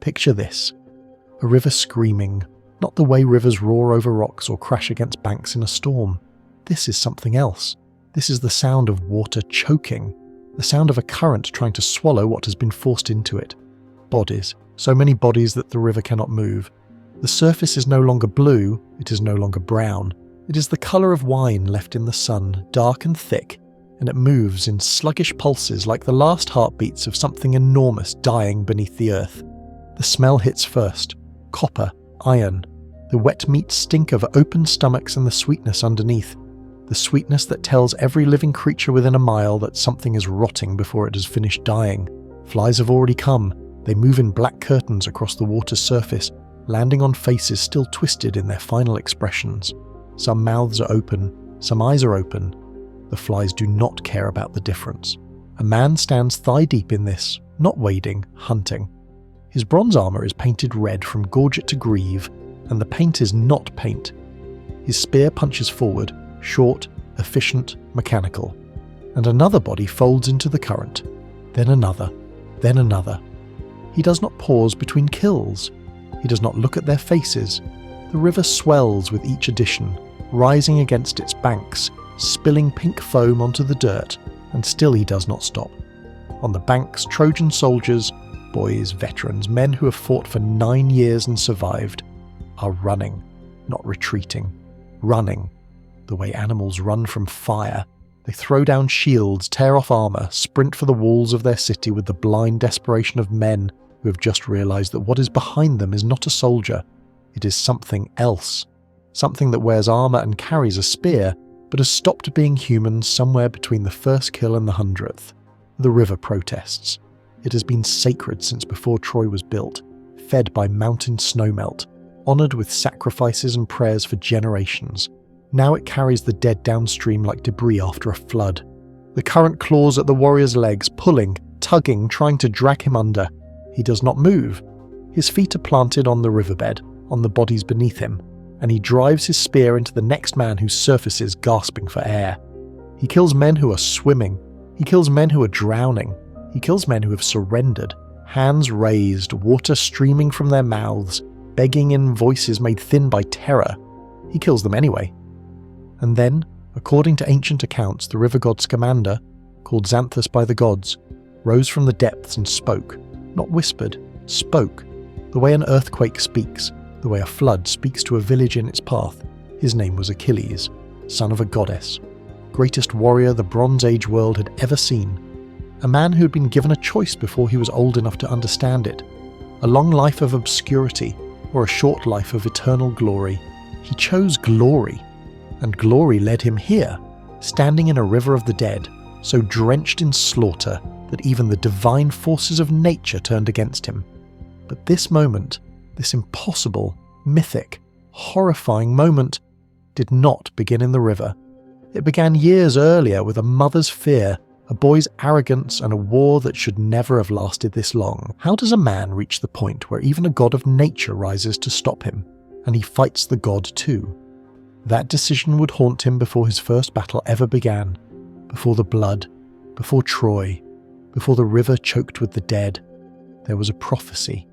Picture this. A river screaming, not the way rivers roar over rocks or crash against banks in a storm. This is something else. This is the sound of water choking, the sound of a current trying to swallow what has been forced into it. Bodies, so many bodies that the river cannot move. The surface is no longer blue, it is no longer brown. It is the colour of wine left in the sun, dark and thick, and it moves in sluggish pulses like the last heartbeats of something enormous dying beneath the earth. The smell hits first. Copper, iron, the wet meat stink of open stomachs and the sweetness underneath. The sweetness that tells every living creature within a mile that something is rotting before it has finished dying. Flies have already come. They move in black curtains across the water's surface, landing on faces still twisted in their final expressions. Some mouths are open, some eyes are open. The flies do not care about the difference. A man stands thigh-deep in this, not wading, hunting. His bronze armour is painted red from gorget to greave, and the paint is not paint. His spear punches forward, short, efficient, mechanical. And another body folds into the current. Then another. Then another. He does not pause between kills. He does not look at their faces. The river swells with each addition, rising against its banks, spilling pink foam onto the dirt, and still he does not stop. On the banks, Trojan soldiers, boys, veterans, men who have fought for 9 years and survived, are running, not retreating. Running, the way animals run from fire. They throw down shields, tear off armour, sprint for the walls of their city with the blind desperation of men who have just realised that what is behind them is not a soldier. It is something else. Something that wears armour and carries a spear, but has stopped being human somewhere between the first kill and the 100th. The river protests. It has been sacred since before Troy was built, fed by mountain snowmelt, honoured with sacrifices and prayers for generations. Now it carries the dead downstream like debris after a flood. The current claws at the warrior's legs, pulling, tugging, trying to drag him under. He does not move. His feet are planted on the riverbed, on the bodies beneath him, and he drives his spear into the next man who surfaces gasping for air. He kills men who are swimming. He kills men who are drowning. He kills men who have surrendered, hands raised, water streaming from their mouths, begging in voices made thin by terror. He kills them anyway. And then, according to ancient accounts, the river god Scamander, called Xanthus by the gods, rose from the depths and spoke, not whispered, spoke, the way an earthquake speaks, the way a flood speaks to a village in its path. His name was Achilles, son of a goddess, greatest warrior the Bronze Age world had ever seen, a man who had been given a choice before he was old enough to understand it, a long life of obscurity or a short life of eternal glory. He chose glory, and glory led him here, standing in a river of the dead, so drenched in slaughter that even the divine forces of nature turned against him. But this moment, this impossible, mythic, horrifying moment, did not begin in the river. It began years earlier with a mother's fear, a boy's arrogance, and a war that should never have lasted this long. How does a man reach the point where even a god of nature rises to stop him, and he fights the god too? That decision would haunt him before his first battle ever began, before the blood, before Troy, before the river choked with the dead. There was a prophecy,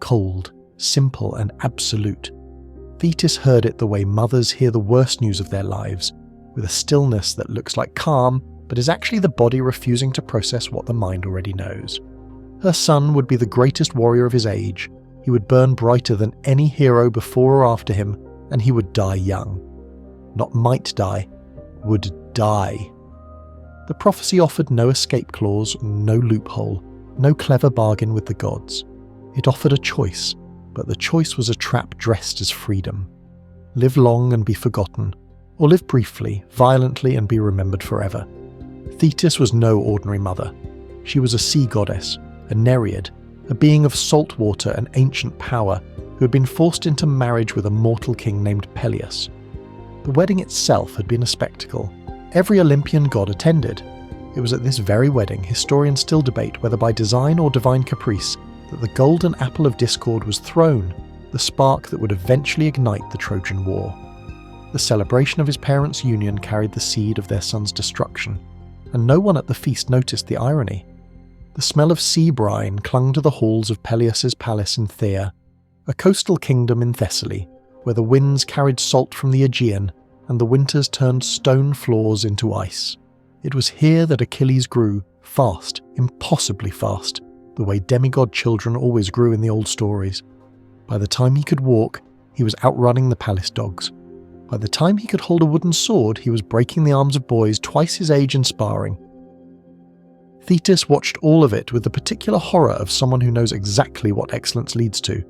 cold, simple, and absolute. Thetis heard it the way mothers hear the worst news of their lives, with a stillness that looks like calm, but is actually the body refusing to process what the mind already knows. Her son would be the greatest warrior of his age. He would burn brighter than any hero before or after him, and he would die young. Not might die, would die. The prophecy offered no escape clause, no loophole, no clever bargain with the gods. It offered a choice, but the choice was a trap dressed as freedom. Live long and be forgotten, or live briefly, violently, and be remembered forever. Thetis was no ordinary mother. She was a sea goddess, a Nereid, a being of salt water and ancient power who had been forced into marriage with a mortal king named Peleus. The wedding itself had been a spectacle. Every Olympian god attended. It was at this very wedding historians still debate whether by design or divine caprice that the golden apple of discord was thrown, the spark that would eventually ignite the Trojan War. The celebration of his parents' union carried the seed of their son's destruction, and no one at the feast noticed the irony. The smell of sea brine clung to the halls of Peleus's palace in Thea, a coastal kingdom in Thessaly, where the winds carried salt from the Aegean and the winters turned stone floors into ice. It was here that Achilles grew, fast, impossibly fast, the way demigod children always grew in the old stories. By the time he could walk, he was outrunning the palace dogs. By the time he could hold a wooden sword, he was breaking the arms of boys twice his age in sparring. Thetis watched all of it with the particular horror of someone who knows exactly what excellence leads to.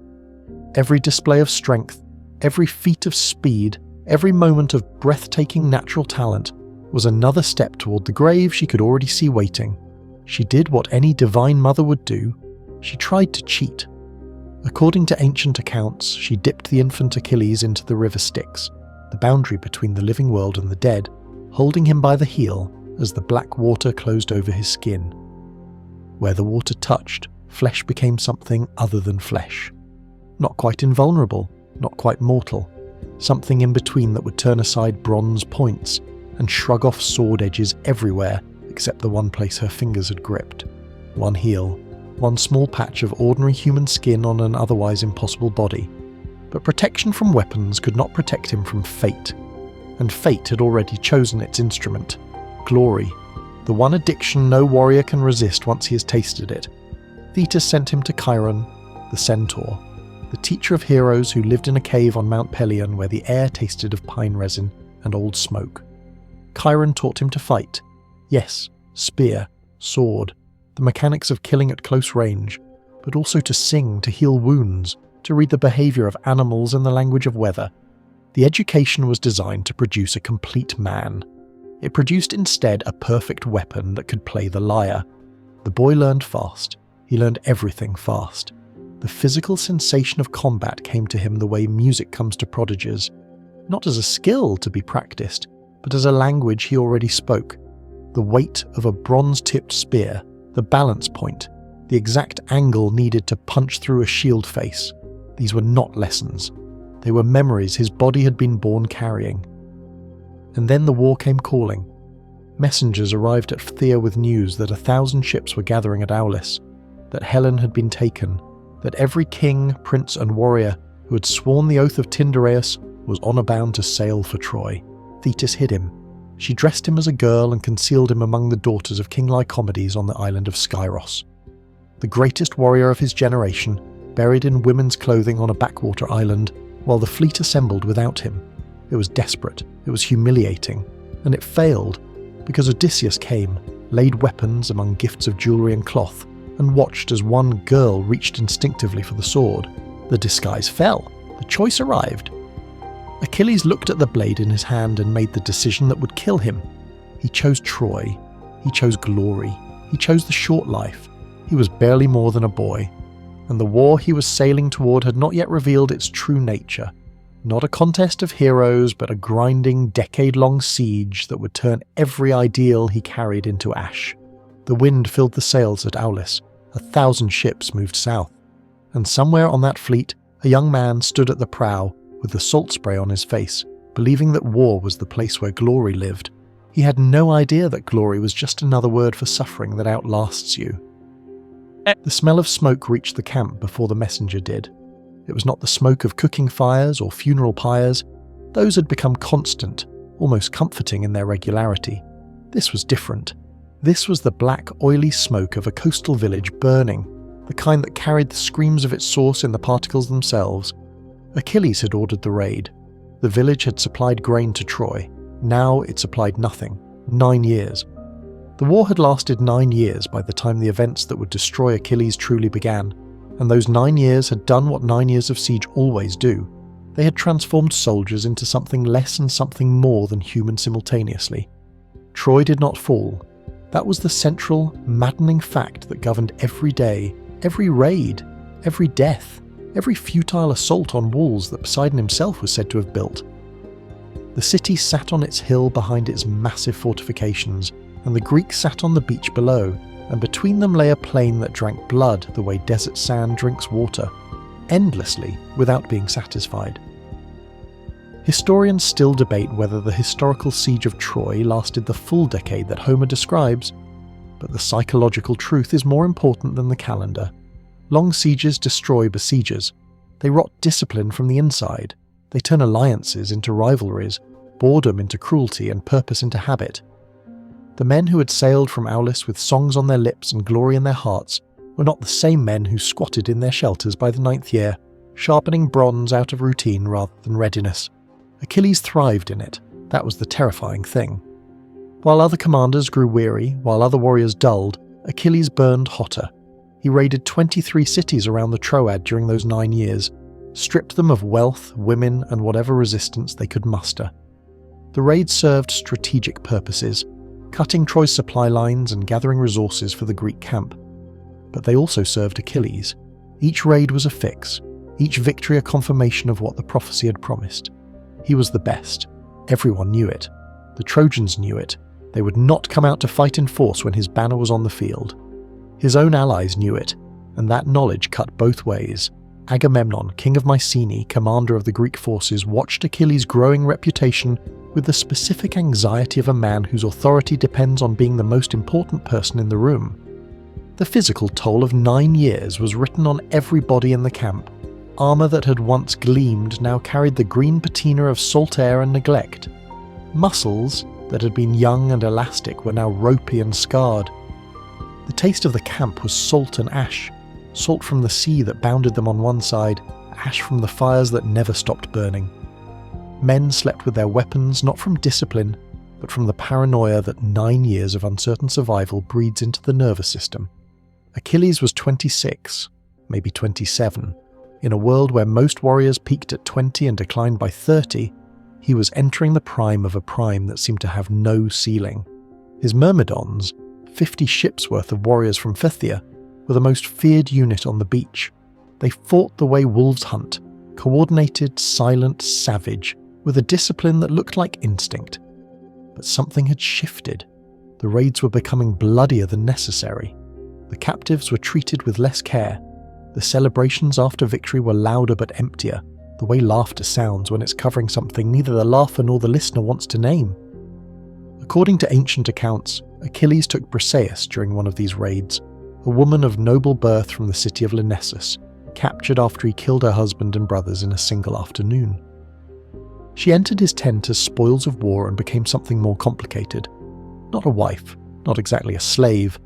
Every display of strength, every feat of speed, every moment of breathtaking natural talent was another step toward the grave she could already see waiting. She did what any divine mother would do. She tried to cheat. According to ancient accounts, she dipped the infant Achilles into the river Styx, the boundary between the living world and the dead, holding him by the heel as the black water closed over his skin. Where the water touched, flesh became something other than flesh. Not quite invulnerable, not quite mortal, something in between that would turn aside bronze points and shrug off sword edges everywhere except the one place her fingers had gripped. One heel, one small patch of ordinary human skin on an otherwise impossible body. But protection from weapons could not protect him from fate. And fate had already chosen its instrument. Glory, the one addiction no warrior can resist once he has tasted it. Thetis sent him to Chiron, the centaur, the teacher of heroes who lived in a cave on Mount Pelion where the air tasted of pine resin and old smoke. Chiron taught him to fight. Yes, spear, sword, the mechanics of killing at close range, but also to sing, to heal wounds, to read the behaviour of animals and the language of weather. The education was designed to produce a complete man. It produced instead a perfect weapon that could play the lyre. The boy learned fast. He learned everything fast. The physical sensation of combat came to him the way music comes to prodigies, not as a skill to be practiced, but as a language he already spoke. The weight of a bronze-tipped spear, the balance point, the exact angle needed to punch through a shield face. These were not lessons. They were memories his body had been born carrying. And then the war came calling. Messengers arrived at Phthia with news that 1,000 ships were gathering at Aulis, that Helen had been taken, that every king, prince and warrior who had sworn the oath of Tyndareus was honour bound to sail for Troy. Thetis hid him. She dressed him as a girl and concealed him among the daughters of King Lycomedes on the island of Skyros. The greatest warrior of his generation, buried in women's clothing on a backwater island, while the fleet assembled without him. It was desperate, it was humiliating, and it failed, because Odysseus came, laid weapons among gifts of jewellery and cloth, and watched as one girl reached instinctively for the sword. The disguise fell. The choice arrived. Achilles looked at the blade in his hand and made the decision that would kill him. He chose Troy. He chose glory. He chose the short life. He was barely more than a boy. And the war he was sailing toward had not yet revealed its true nature. Not a contest of heroes, but a grinding, decade-long siege that would turn every ideal he carried into ash. The wind filled the sails at Aulis. 1,000 ships moved south. And somewhere on that fleet, a young man stood at the prow with the salt spray on his face, believing that war was the place where glory lived. He had no idea that glory was just another word for suffering that outlasts you. The smell of smoke reached the camp before the messenger did. It was not the smoke of cooking fires or funeral pyres. Those had become constant, almost comforting in their regularity. This was different. This was the black, oily smoke of a coastal village burning, the kind that carried the screams of its source in the particles themselves. Achilles had ordered the raid. The village had supplied grain to Troy. Now it supplied nothing. 9 years. The war had lasted 9 years by the time the events that would destroy Achilles truly began, and those 9 years had done what 9 years of siege always do. They had transformed soldiers into something less and something more than human simultaneously. Troy did not fall. That was the central, maddening fact that governed every day, every raid, every death, every futile assault on walls that Poseidon himself was said to have built. The city sat on its hill behind its massive fortifications, and the Greeks sat on the beach below, and between them lay a plain that drank blood the way desert sand drinks water, endlessly without being satisfied. Historians still debate whether the historical siege of Troy lasted the full decade that Homer describes, But the psychological truth is more important than the calendar. Long sieges destroy besiegers. They rot discipline from the inside. They turn alliances into rivalries, boredom into cruelty, and purpose into habit. The men who had sailed from Aulis with songs on their lips and glory in their hearts were not the same men who squatted in their shelters by the 9th year, sharpening bronze out of routine rather than readiness. Achilles thrived in it. That was the terrifying thing. While other commanders grew weary, while other warriors dulled, Achilles burned hotter. He raided 23 cities around the Troad during those 9 years, stripped them of wealth, women, and whatever resistance they could muster. The raids served strategic purposes, cutting Troy's supply lines and gathering resources for the Greek camp. But they also served Achilles. Each raid was a fix, each victory a confirmation of what the prophecy had promised. He was the best. Everyone knew it. The Trojans knew it. They would not come out to fight in force when his banner was on the field. His own allies knew it, and that knowledge cut both ways. Agamemnon, king of Mycenae, commander of the Greek forces, watched Achilles' growing reputation with the specific anxiety of a man whose authority depends on being the most important person in the room. The physical toll of 9 years was written on every body in the camp. Armour that had once gleamed now carried the green patina of salt air and neglect. Muscles that had been young and elastic were now ropey and scarred. The taste of the camp was salt and ash, salt from the sea that bounded them on one side, ash from the fires that never stopped burning. Men slept with their weapons not from discipline, but from the paranoia that 9 years of uncertain survival breeds into the nervous system. Achilles was 26, maybe 27. In a world where most warriors peaked at 20 and declined by 30, he was entering the prime of a prime that seemed to have no ceiling. His Myrmidons, 50 ships worth of warriors from Phthia, were the most feared unit on the beach. They fought the way wolves hunt, coordinated, silent, savage, with a discipline that looked like instinct. But something had shifted. The raids were becoming bloodier than necessary. The captives were treated with less care. The celebrations after victory were louder but emptier, the way laughter sounds when it's covering something neither the laugher nor the listener wants to name. According to ancient accounts, Achilles took Briseis during one of these raids, a woman of noble birth from the city of Lyrnessus, captured after he killed her husband and brothers in a single afternoon. She entered his tent as spoils of war and became something more complicated. Not a wife, not exactly a slave,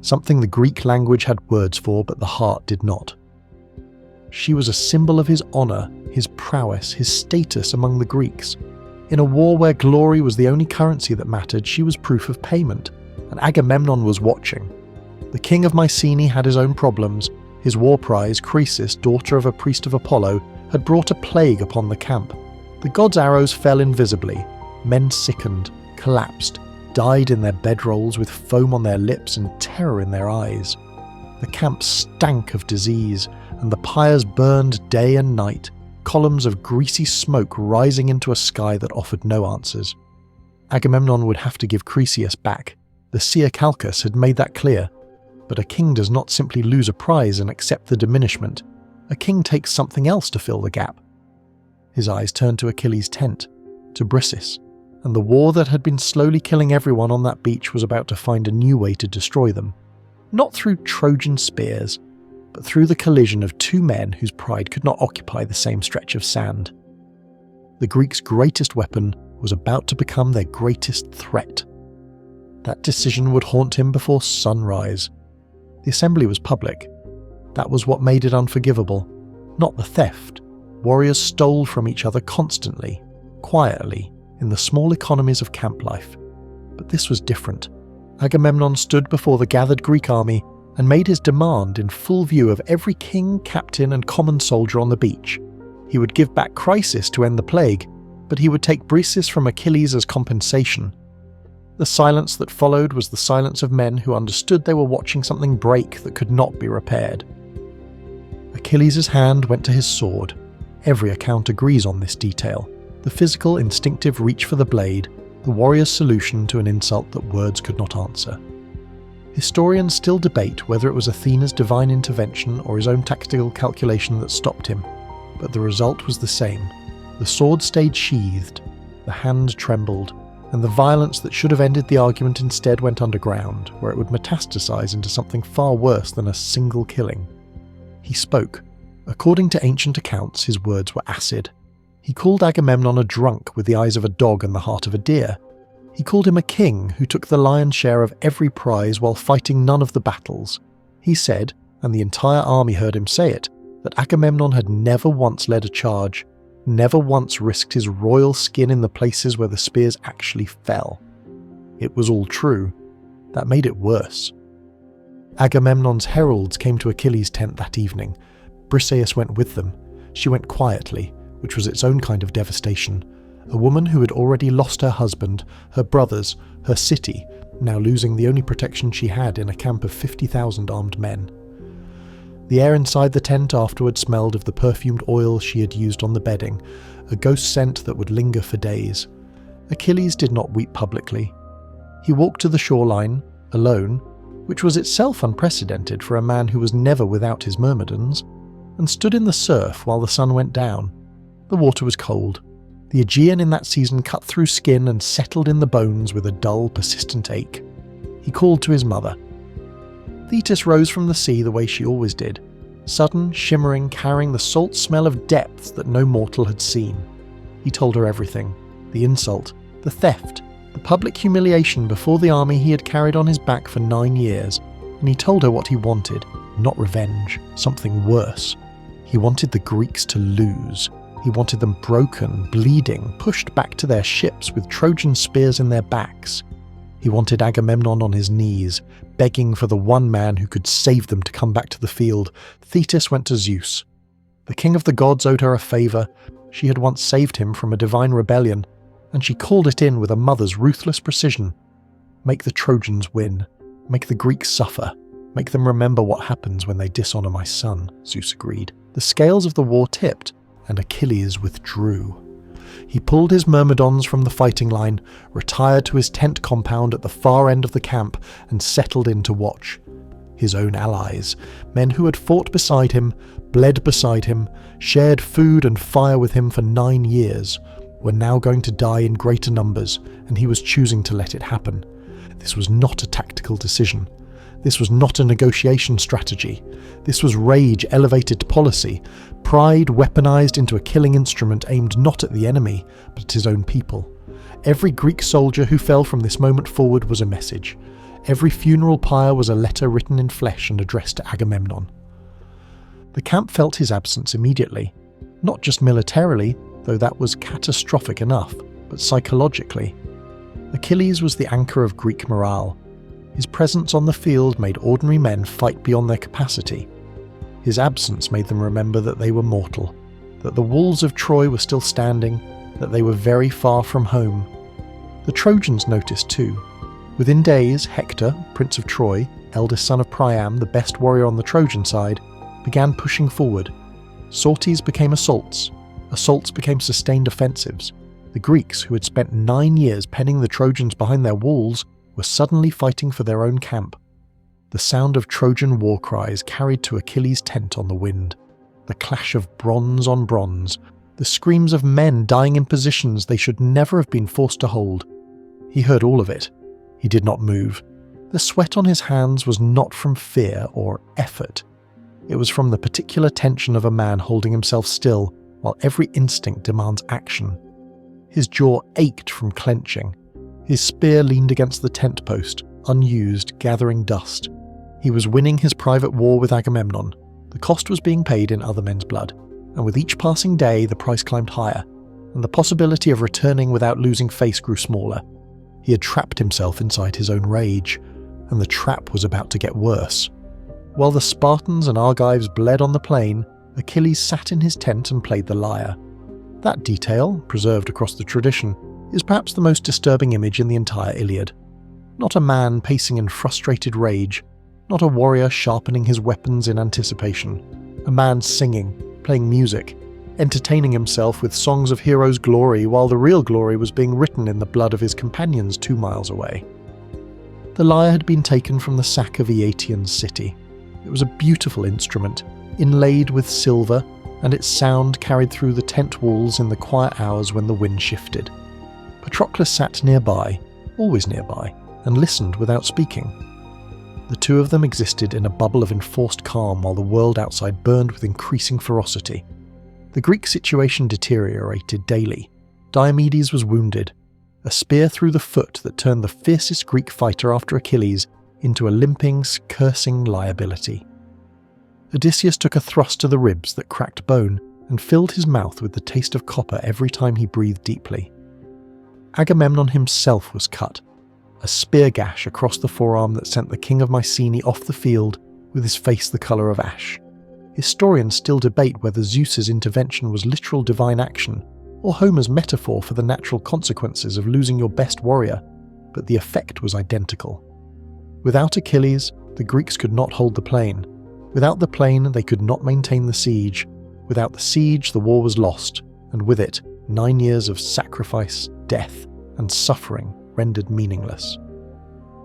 something the Greek language had words for but the heart did not. She was a symbol of his honour, his prowess, his status among the Greeks. In a war where glory was the only currency that mattered, she was proof of payment, and Agamemnon was watching. The king of Mycenae had his own problems. His war prize, Croesus, daughter of a priest of Apollo, had brought a plague upon the camp. The god's arrows fell invisibly. Men sickened, collapsed, died in their bedrolls with foam on their lips and terror in their eyes. The camp stank of disease, and the pyres burned day and night, columns of greasy smoke rising into a sky that offered no answers. Agamemnon would have to give Chryseis back. The seer Calchas had made that clear. But a king does not simply lose a prize and accept the diminishment. A king takes something else to fill the gap. His eyes turned to Achilles' tent, to Briseis, and the war that had been slowly killing everyone on that beach was about to find a new way to destroy them. Not through Trojan spears, but through the collision of two men whose pride could not occupy the same stretch of sand. The Greeks' greatest weapon was about to become their greatest threat. That decision would haunt him before sunrise. The assembly was public. That was what made it unforgivable, not the theft. Warriors stole from each other constantly, quietly, in the small economies of camp life. But this was different. Agamemnon stood before the gathered Greek army and made his demand in full view of every king, captain, and common soldier on the beach. He would give back Chryseis to end the plague, but he would take Briseis from Achilles as compensation. The silence that followed was the silence of men who understood they were watching something break that could not be repaired. Achilles' hand went to his sword. Every account agrees on this detail. The physical, instinctive reach for the blade, the warrior's solution to an insult that words could not answer. Historians still debate whether it was Athena's divine intervention or his own tactical calculation that stopped him, but the result was the same. The sword stayed sheathed, the hand trembled, and the violence that should have ended the argument instead went underground, where it would metastasize into something far worse than a single killing. He spoke. According to ancient accounts, his words were acid. He called Agamemnon a drunk with the eyes of a dog and the heart of a deer. He called him a king who took the lion's share of every prize while fighting none of the battles. He said, and the entire army heard him say it, that Agamemnon had never once led a charge, never once risked his royal skin in the places where the spears actually fell. It was all true. That made it worse. Agamemnon's heralds came to Achilles' tent that evening. Briseis went with them. She went quietly, which was its own kind of devastation. A woman who had already lost her husband, her brothers, her city, now losing the only protection she had in a camp of 50,000 armed men. The air inside the tent afterward smelled of the perfumed oil she had used on the bedding, a ghost scent that would linger for days. Achilles did not weep publicly. He walked to the shoreline, alone, which was itself unprecedented for a man who was never without his myrmidons, and stood in the surf while the sun went down. The water was cold. The Aegean in that season cut through skin and settled in the bones with a dull, persistent ache. He called to his mother. Thetis rose from the sea the way she always did, sudden, shimmering, carrying the salt smell of depths that no mortal had seen. He told her everything, the insult, the theft, the public humiliation before the army he had carried on his back for 9 years, and he told her what he wanted, not revenge, something worse. He wanted the Greeks to lose. He wanted them broken, bleeding, pushed back to their ships with Trojan spears in their backs. He wanted Agamemnon on his knees, begging for the one man who could save them to come back to the field. Thetis went to Zeus. The king of the gods owed her a favour. She had once saved him from a divine rebellion, and she called it in with a mother's ruthless precision. Make the Trojans win. Make the Greeks suffer. Make them remember what happens when they dishonour my son, Zeus agreed. The scales of the war tipped, and Achilles withdrew. He pulled his myrmidons from the fighting line, retired to his tent compound at the far end of the camp, and settled in to watch. His own allies, men who had fought beside him, bled beside him, shared food and fire with him for 9 years, were now going to die in greater numbers, and he was choosing to let it happen. This was not a tactical decision. This was not a negotiation strategy. This was rage elevated to policy, pride weaponized into a killing instrument aimed not at the enemy, but at his own people. Every Greek soldier who fell from this moment forward was a message. Every funeral pyre was a letter written in flesh and addressed to Agamemnon. The camp felt his absence immediately, not just militarily, though that was catastrophic enough, but psychologically. Achilles was the anchor of Greek morale. His presence on the field made ordinary men fight beyond their capacity. His absence made them remember that they were mortal, that the walls of Troy were still standing, that they were very far from home. The Trojans noticed too. Within days, Hector, Prince of Troy, eldest son of Priam, the best warrior on the Trojan side, began pushing forward. Sorties became assaults. Assaults became sustained offensives. The Greeks, who had spent 9 years penning the Trojans behind their walls, were suddenly fighting for their own camp. The sound of Trojan war cries carried to Achilles' tent on the wind. The clash of bronze on bronze. The screams of men dying in positions they should never have been forced to hold. He heard all of it. He did not move. The sweat on his hands was not from fear or effort. It was from the particular tension of a man holding himself still while every instinct demands action. His jaw ached from clenching. His spear leaned against the tent post, unused, gathering dust. He was winning his private war with Agamemnon. The cost was being paid in other men's blood, and with each passing day the price climbed higher, and the possibility of returning without losing face grew smaller. He had trapped himself inside his own rage, and the trap was about to get worse. While the Spartans and Argives bled on the plain, Achilles sat in his tent and played the lyre. That detail, preserved across the tradition, is perhaps the most disturbing image in the entire Iliad. Not a man pacing in frustrated rage, not a warrior sharpening his weapons in anticipation. A man singing, playing music, entertaining himself with songs of heroes' glory while the real glory was being written in the blood of his companions 2 miles away. The lyre had been taken from the sack of Eetion's city. It was a beautiful instrument, inlaid with silver, and its sound carried through the tent walls in the quiet hours when the wind shifted. Patroclus sat nearby, always nearby, and listened without speaking. The two of them existed in a bubble of enforced calm while the world outside burned with increasing ferocity. The Greek situation deteriorated daily. Diomedes was wounded, a spear through the foot that turned the fiercest Greek fighter after Achilles into a limping, cursing liability. Odysseus took a thrust to the ribs that cracked bone and filled his mouth with the taste of copper every time he breathed deeply. Agamemnon himself was cut, a spear gash across the forearm that sent the king of Mycenae off the field with his face the colour of ash. Historians still debate whether Zeus's intervention was literal divine action or Homer's metaphor for the natural consequences of losing your best warrior, but the effect was identical. Without Achilles, the Greeks could not hold the plain. Without the plain, they could not maintain the siege. Without the siege, the war was lost, and with it, 9 years of sacrifice, death, and suffering rendered meaningless.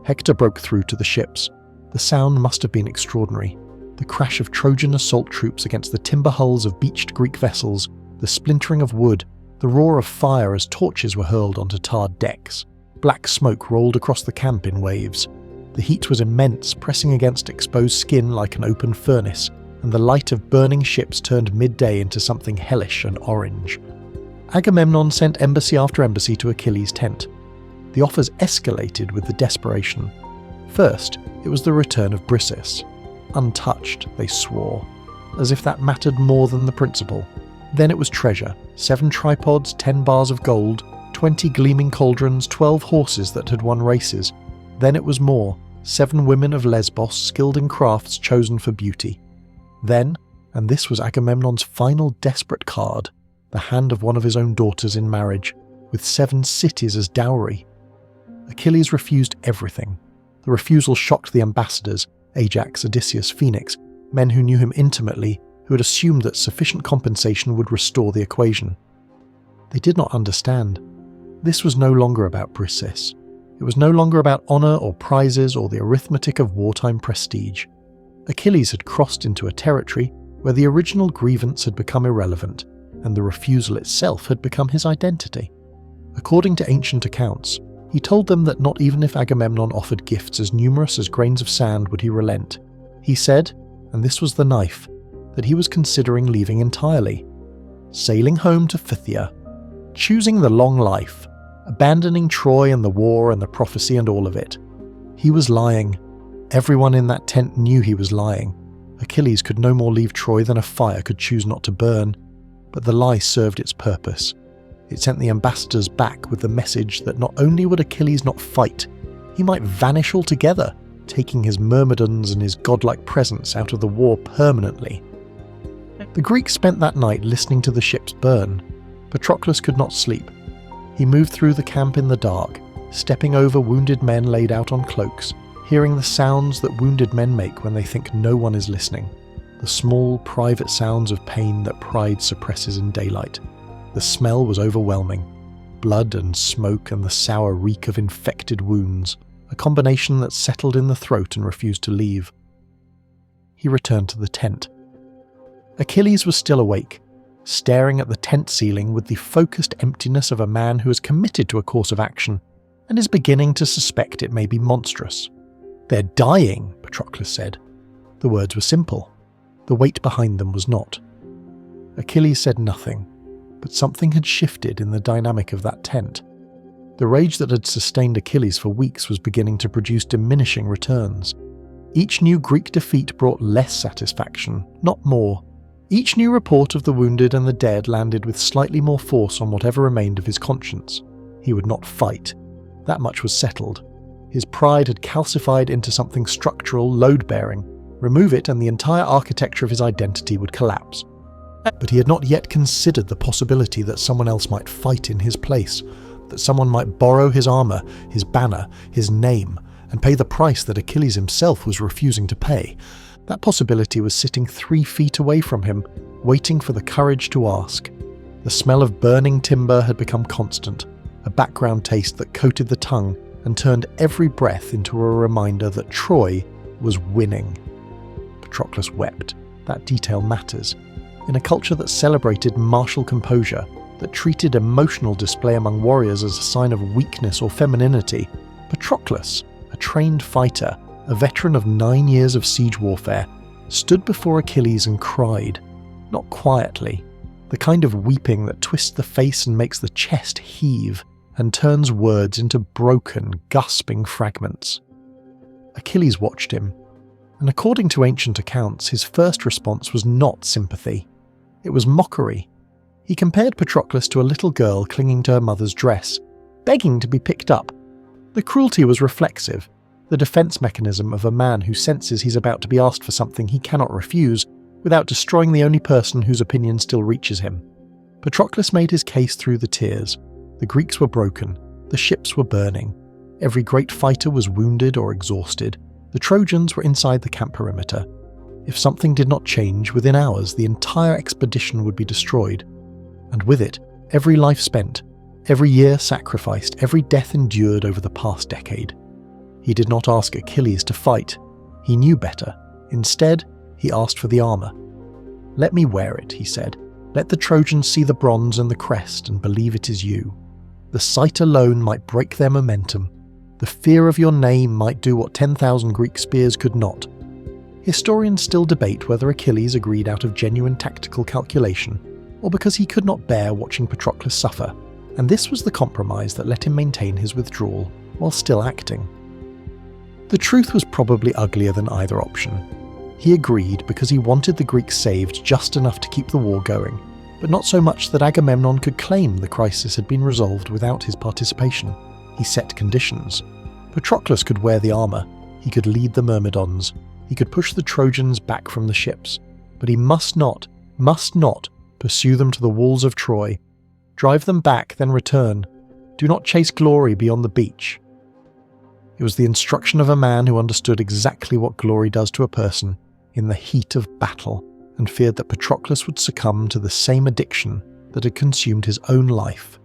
Hector broke through to the ships. The sound must have been extraordinary. The crash of Trojan assault troops against the timber hulls of beached Greek vessels, the splintering of wood, the roar of fire as torches were hurled onto tarred decks. Black smoke rolled across the camp in waves. The heat was immense, pressing against exposed skin like an open furnace, and the light of burning ships turned midday into something hellish and orange. Agamemnon sent embassy after embassy to Achilles' tent. The offers escalated with the desperation. First, it was the return of Briseis. Untouched, they swore, as if that mattered more than the principle. Then it was treasure, 7 tripods, 10 bars of gold, 20 gleaming cauldrons, 12 horses that had won races. Then it was more, 7 women of Lesbos skilled in crafts chosen for beauty. Then, and this was Agamemnon's final desperate card, the hand of one of his own daughters in marriage, with 7 cities as dowry. Achilles refused everything. The refusal shocked the ambassadors, Ajax, Odysseus, Phoenix, men who knew him intimately, who had assumed that sufficient compensation would restore the equation. They did not understand. This was no longer about Briseis. It was no longer about honour or prizes or the arithmetic of wartime prestige. Achilles had crossed into a territory where the original grievance had become irrelevant, and the refusal itself had become his identity. According to ancient accounts, he told them that not even if Agamemnon offered gifts as numerous as grains of sand would he relent. He said, and this was the knife, that he was considering leaving entirely, sailing home to Phthia, choosing the long life, abandoning Troy and the war and the prophecy and all of it. He was lying. Everyone in that tent knew he was lying. Achilles could no more leave Troy than a fire could choose not to burn, but the lie served its purpose. It sent the ambassadors back with the message that not only would Achilles not fight, he might vanish altogether, taking his myrmidons and his godlike presence out of the war permanently. The Greeks spent that night listening to the ships burn. Patroclus could not sleep. He moved through the camp in the dark, stepping over wounded men laid out on cloaks, hearing the sounds that wounded men make when they think no one is listening, the small, private sounds of pain that pride suppresses in daylight. The smell was overwhelming. Blood and smoke and the sour reek of infected wounds, a combination that settled in the throat and refused to leave. He returned to the tent. Achilles was still awake, staring at the tent ceiling with the focused emptiness of a man who is committed to a course of action and is beginning to suspect it may be monstrous. "They're dying," Patroclus said. The words were simple. The weight behind them was not. Achilles said nothing, but something had shifted in the dynamic of that tent. The rage that had sustained Achilles for weeks was beginning to produce diminishing returns. Each new Greek defeat brought less satisfaction, not more. Each new report of the wounded and the dead landed with slightly more force on whatever remained of his conscience. He would not fight. That much was settled. His pride had calcified into something structural, load-bearing. Remove it and the entire architecture of his identity would collapse. But he had not yet considered the possibility that someone else might fight in his place, that someone might borrow his armour, his banner, his name, and pay the price that Achilles himself was refusing to pay. That possibility was sitting 3 feet away from him, waiting for the courage to ask. The smell of burning timber had become constant, a background taste that coated the tongue and turned every breath into a reminder that Troy was winning. Patroclus wept. That detail matters. In a culture that celebrated martial composure, that treated emotional display among warriors as a sign of weakness or femininity, Patroclus, a trained fighter, a veteran of 9 years of siege warfare, stood before Achilles and cried, not quietly, the kind of weeping that twists the face and makes the chest heave and turns words into broken, gasping fragments. Achilles watched him, and according to ancient accounts, his first response was not sympathy. It was mockery. He compared Patroclus to a little girl clinging to her mother's dress, begging to be picked up. The cruelty was reflexive, the defense mechanism of a man who senses he's about to be asked for something he cannot refuse without destroying the only person whose opinion still reaches him. Patroclus made his case through the tears. The Greeks were broken, the ships were burning, every great fighter was wounded or exhausted, the Trojans were inside the camp perimeter. If something did not change, within hours the entire expedition would be destroyed, and with it, every life spent, every year sacrificed, every death endured over the past decade. He did not ask Achilles to fight. He knew better. Instead, he asked for the armor. "Let me wear it," he said. "Let the Trojans see the bronze and the crest and believe it is you. The sight alone might break their momentum. The fear of your name might do what 10,000 Greek spears could not." Historians still debate whether Achilles agreed out of genuine tactical calculation, or because he could not bear watching Patroclus suffer, and this was the compromise that let him maintain his withdrawal while still acting. The truth was probably uglier than either option. He agreed because he wanted the Greeks saved just enough to keep the war going, but not so much that Agamemnon could claim the crisis had been resolved without his participation. He set conditions. Patroclus could wear the armor, he could lead the Myrmidons, he could push the Trojans back from the ships, but he must not pursue them to the walls of Troy. Drive them back, then return. Do not chase glory beyond the beach. It was the instruction of a man who understood exactly what glory does to a person in the heat of battle, and feared that Patroclus would succumb to the same addiction that had consumed his own life.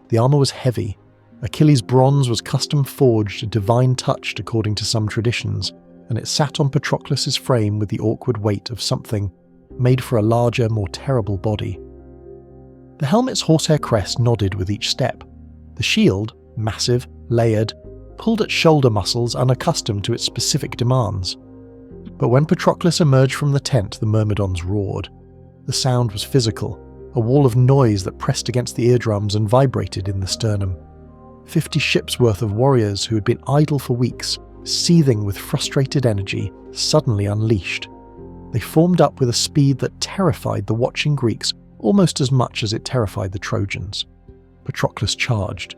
The armor was heavy. Achilles' bronze was custom forged, divine touched according to some traditions, and it sat on Patroclus' frame with the awkward weight of something made for a larger, more terrible body. The helmet's horsehair crest nodded with each step. The shield, massive, layered, pulled at shoulder muscles unaccustomed to its specific demands. But when Patroclus emerged from the tent, the Myrmidons roared. The sound was physical, a wall of noise that pressed against the eardrums and vibrated in the sternum. 50 ships worth of warriors who had been idle for weeks, seething with frustrated energy, suddenly unleashed. They formed up with a speed that terrified the watching Greeks almost as much as it terrified the Trojans. Patroclus charged.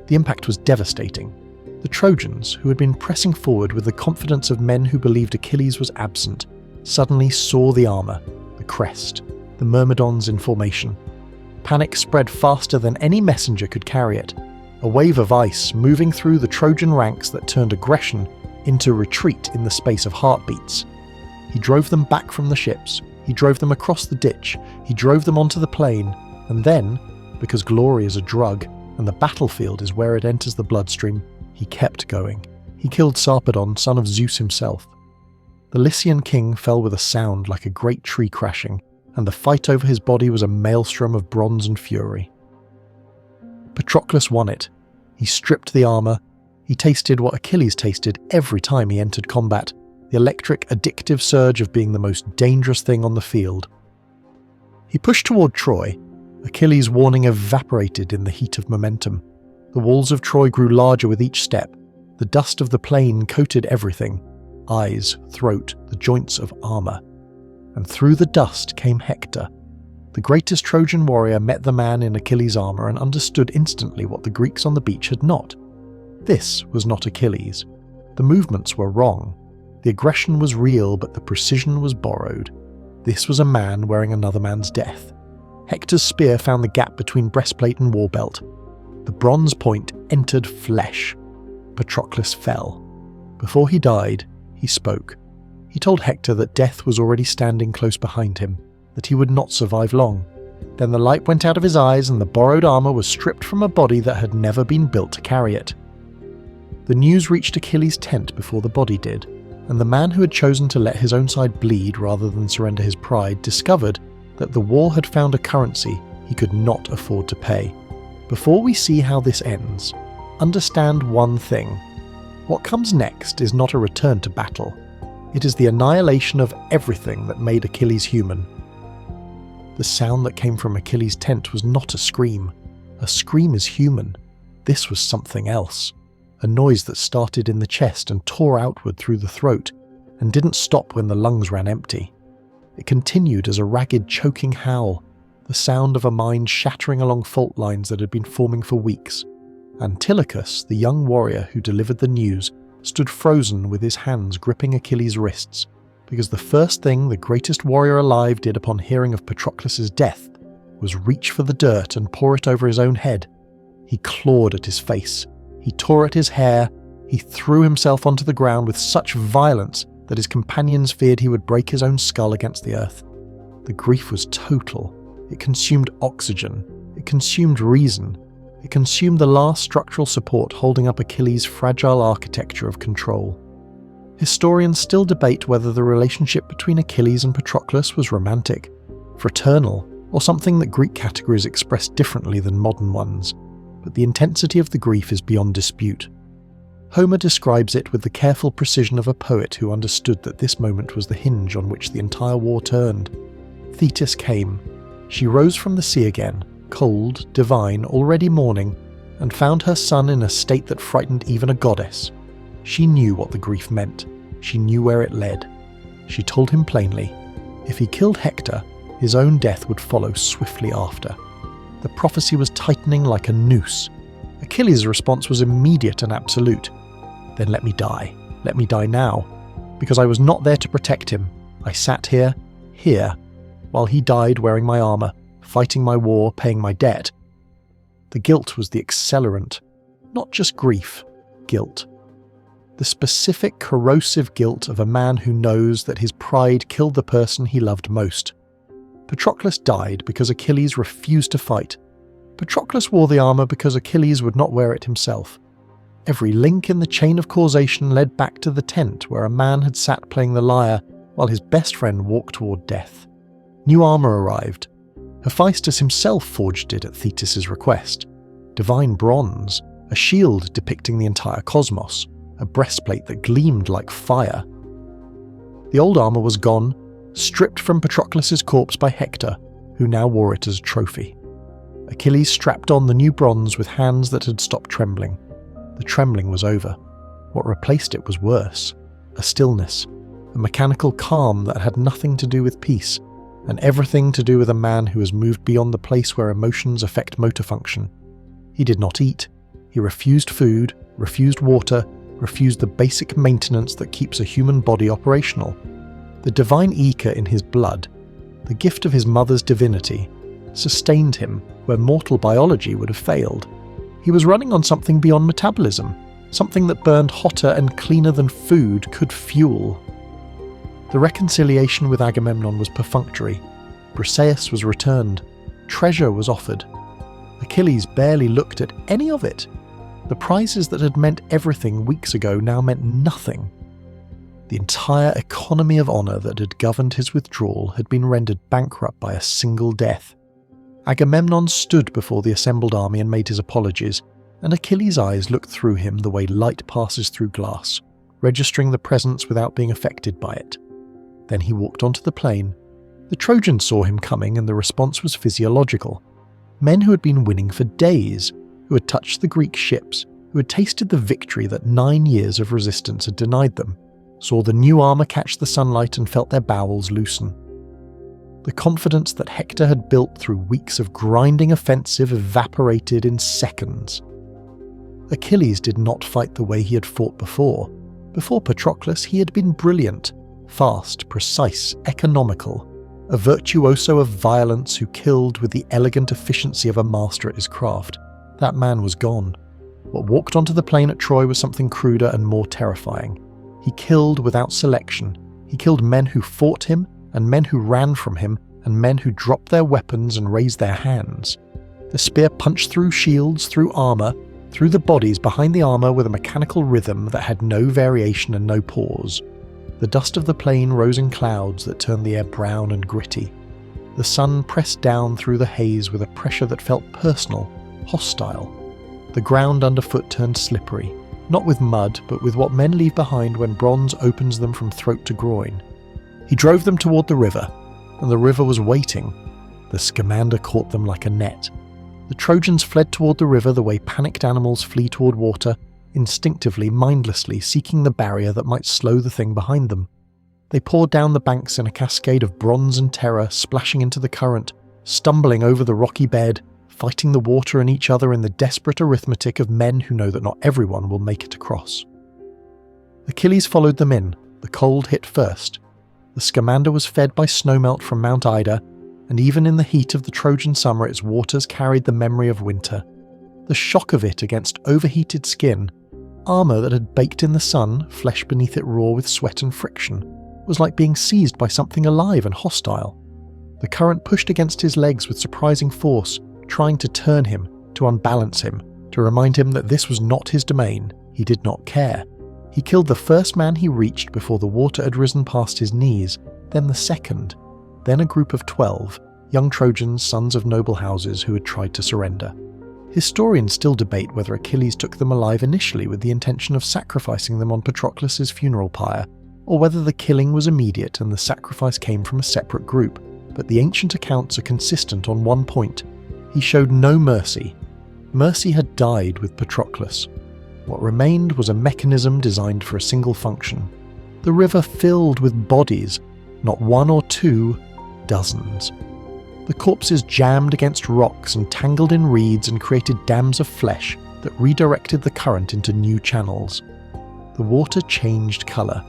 The impact was devastating. The Trojans, who had been pressing forward with the confidence of men who believed Achilles was absent, suddenly saw the armor, the crest, the Myrmidons in formation. Panic spread faster than any messenger could carry it, a wave of ice moving through the Trojan ranks that turned aggression into retreat in the space of heartbeats. He drove them back from the ships, he drove them across the ditch, he drove them onto the plain, and then, because glory is a drug, and the battlefield is where it enters the bloodstream, he kept going. He killed Sarpedon, son of Zeus himself. The Lycian king fell with a sound like a great tree crashing, and the fight over his body was a maelstrom of bronze and fury. Patroclus won it. He stripped the armor. He tasted what Achilles tasted every time he entered combat, the electric, addictive surge of being the most dangerous thing on the field. He pushed toward Troy. Achilles' warning evaporated in the heat of momentum. The walls of Troy grew larger with each step. The dust of the plain coated everything: eyes, throat, the joints of armor. And through the dust came Hector. The greatest Trojan warrior met the man in Achilles' armor and understood instantly what the Greeks on the beach had not. This was not Achilles. The movements were wrong. The aggression was real, but the precision was borrowed. This was a man wearing another man's death. Hector's spear found the gap between breastplate and war belt. The bronze point entered flesh. Patroclus fell. Before he died, he spoke. He told Hector that death was already standing close behind him, that he would not survive long. Then the light went out of his eyes and the borrowed armor was stripped from a body that had never been built to carry it. The news reached Achilles' tent before the body did, and the man who had chosen to let his own side bleed rather than surrender his pride discovered that the war had found a currency he could not afford to pay. Before we see how this ends, understand one thing. What comes next is not a return to battle. It is the annihilation of everything that made Achilles human. The sound that came from Achilles' tent was not a scream. A scream is human. This was something else. A noise that started in the chest and tore outward through the throat, and didn't stop when the lungs ran empty. It continued as a ragged, choking howl, the sound of a mind shattering along fault lines that had been forming for weeks. Antilochus, the young warrior who delivered the news, stood frozen with his hands gripping Achilles' wrists, because the first thing the greatest warrior alive did upon hearing of Patroclus' death was reach for the dirt and pour it over his own head. He clawed at his face, he tore at his hair, he threw himself onto the ground with such violence that his companions feared he would break his own skull against the earth. The grief was total. It consumed oxygen, it consumed reason, it consumed the last structural support holding up Achilles' fragile architecture of control. Historians still debate whether the relationship between Achilles and Patroclus was romantic, fraternal, or something that Greek categories express differently than modern ones, but the intensity of the grief is beyond dispute. Homer describes it with the careful precision of a poet who understood that this moment was the hinge on which the entire war turned. Thetis came. She rose from the sea again, cold, divine, already mourning, and found her son in a state that frightened even a goddess. She knew what the grief meant. She knew where it led. She told him plainly, if he killed Hector, his own death would follow swiftly after. The prophecy was tightening like a noose. Achilles' response was immediate and absolute. Then let me die. Let me die now. Because I was not there to protect him. I sat here, while he died wearing my armour, fighting my war, paying my debt. The guilt was the accelerant. Not just grief, guilt. The specific corrosive guilt of a man who knows that his pride killed the person he loved most. Patroclus died because Achilles refused to fight. Patroclus wore the armour because Achilles would not wear it himself. Every link in the chain of causation led back to the tent where a man had sat playing the lyre while his best friend walked toward death. New armour arrived. Hephaestus himself forged it at Thetis' request. Divine bronze, a shield depicting the entire cosmos, a breastplate that gleamed like fire. The old armour was gone, stripped from Patroclus' corpse by Hector, who now wore it as a trophy. Achilles strapped on the new bronze with hands that had stopped trembling. The trembling was over. What replaced it was worse. A stillness, a mechanical calm that had nothing to do with peace, and everything to do with a man who has moved beyond the place where emotions affect motor function. He did not eat. He refused food, refused water, refused the basic maintenance that keeps a human body operational. The divine Aeca in his blood, the gift of his mother's divinity, sustained him where mortal biology would have failed. He was running on something beyond metabolism, something that burned hotter and cleaner than food could fuel. The reconciliation with Agamemnon was perfunctory. Briseis was returned. Treasure was offered. Achilles barely looked at any of it. The prizes that had meant everything weeks ago now meant nothing. The entire economy of honour that had governed his withdrawal had been rendered bankrupt by a single death. Agamemnon stood before the assembled army and made his apologies, and Achilles' eyes looked through him the way light passes through glass, registering the presence without being affected by it. Then he walked onto the plain. The Trojans saw him coming, and the response was physiological. Men who had been winning for days, who had touched the Greek ships, who had tasted the victory that 9 years of resistance had denied them, saw the new armour catch the sunlight and felt their bowels loosen. The confidence that Hector had built through weeks of grinding offensive evaporated in seconds. Achilles did not fight the way he had fought before. Before Patroclus, he had been brilliant, fast, precise, economical, a virtuoso of violence who killed with the elegant efficiency of a master at his craft. That man was gone. What walked onto the plain at Troy was something cruder and more terrifying. He killed without selection. He killed men who fought him, and men who ran from him, and men who dropped their weapons and raised their hands. The spear punched through shields, through armour, through the bodies behind the armour with a mechanical rhythm that had no variation and no pause. The dust of the plain rose in clouds that turned the air brown and gritty. The sun pressed down through the haze with a pressure that felt personal, hostile. The ground underfoot turned slippery, not with mud, but with what men leave behind when bronze opens them from throat to groin. He drove them toward the river, and the river was waiting. The Scamander caught them like a net. The Trojans fled toward the river the way panicked animals flee toward water, instinctively, mindlessly seeking the barrier that might slow the thing behind them. They poured down the banks in a cascade of bronze and terror, splashing into the current, stumbling over the rocky bed, fighting the water and each other in the desperate arithmetic of men who know that not everyone will make it across. Achilles followed them in. The cold hit first. The Scamander was fed by snowmelt from Mount Ida, and even in the heat of the Trojan summer its waters carried the memory of winter. The shock of it against overheated skin, armour that had baked in the sun, flesh beneath it raw with sweat and friction, was like being seized by something alive and hostile. The current pushed against his legs with surprising force, trying to turn him, to unbalance him, to remind him that this was not his domain. He did not care. He killed the first man he reached before the water had risen past his knees, then the second, then a group of 12, young Trojans, sons of noble houses who had tried to surrender. Historians still debate whether Achilles took them alive initially with the intention of sacrificing them on Patroclus' funeral pyre, or whether the killing was immediate and the sacrifice came from a separate group, but the ancient accounts are consistent on one point. He showed no mercy. Mercy had died with Patroclus. What remained was a mechanism designed for a single function. The river filled with bodies, not one or two, dozens. The corpses jammed against rocks and tangled in reeds and created dams of flesh that redirected the current into new channels. The water changed colour.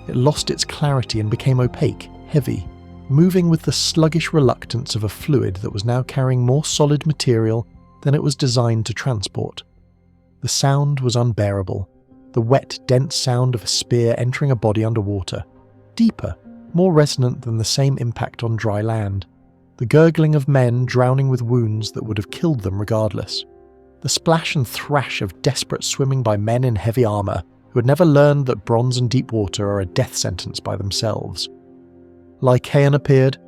It lost its clarity and became opaque, heavy, moving with the sluggish reluctance of a fluid that was now carrying more solid material than it was designed to transport. The sound was unbearable, the wet, dense sound of a spear entering a body underwater, deeper, more resonant than the same impact on dry land. The gurgling of men drowning with wounds that would have killed them regardless. The splash and thrash of desperate swimming by men in heavy armour who had never learned that bronze and deep water are a death sentence by themselves. Lycaon appeared,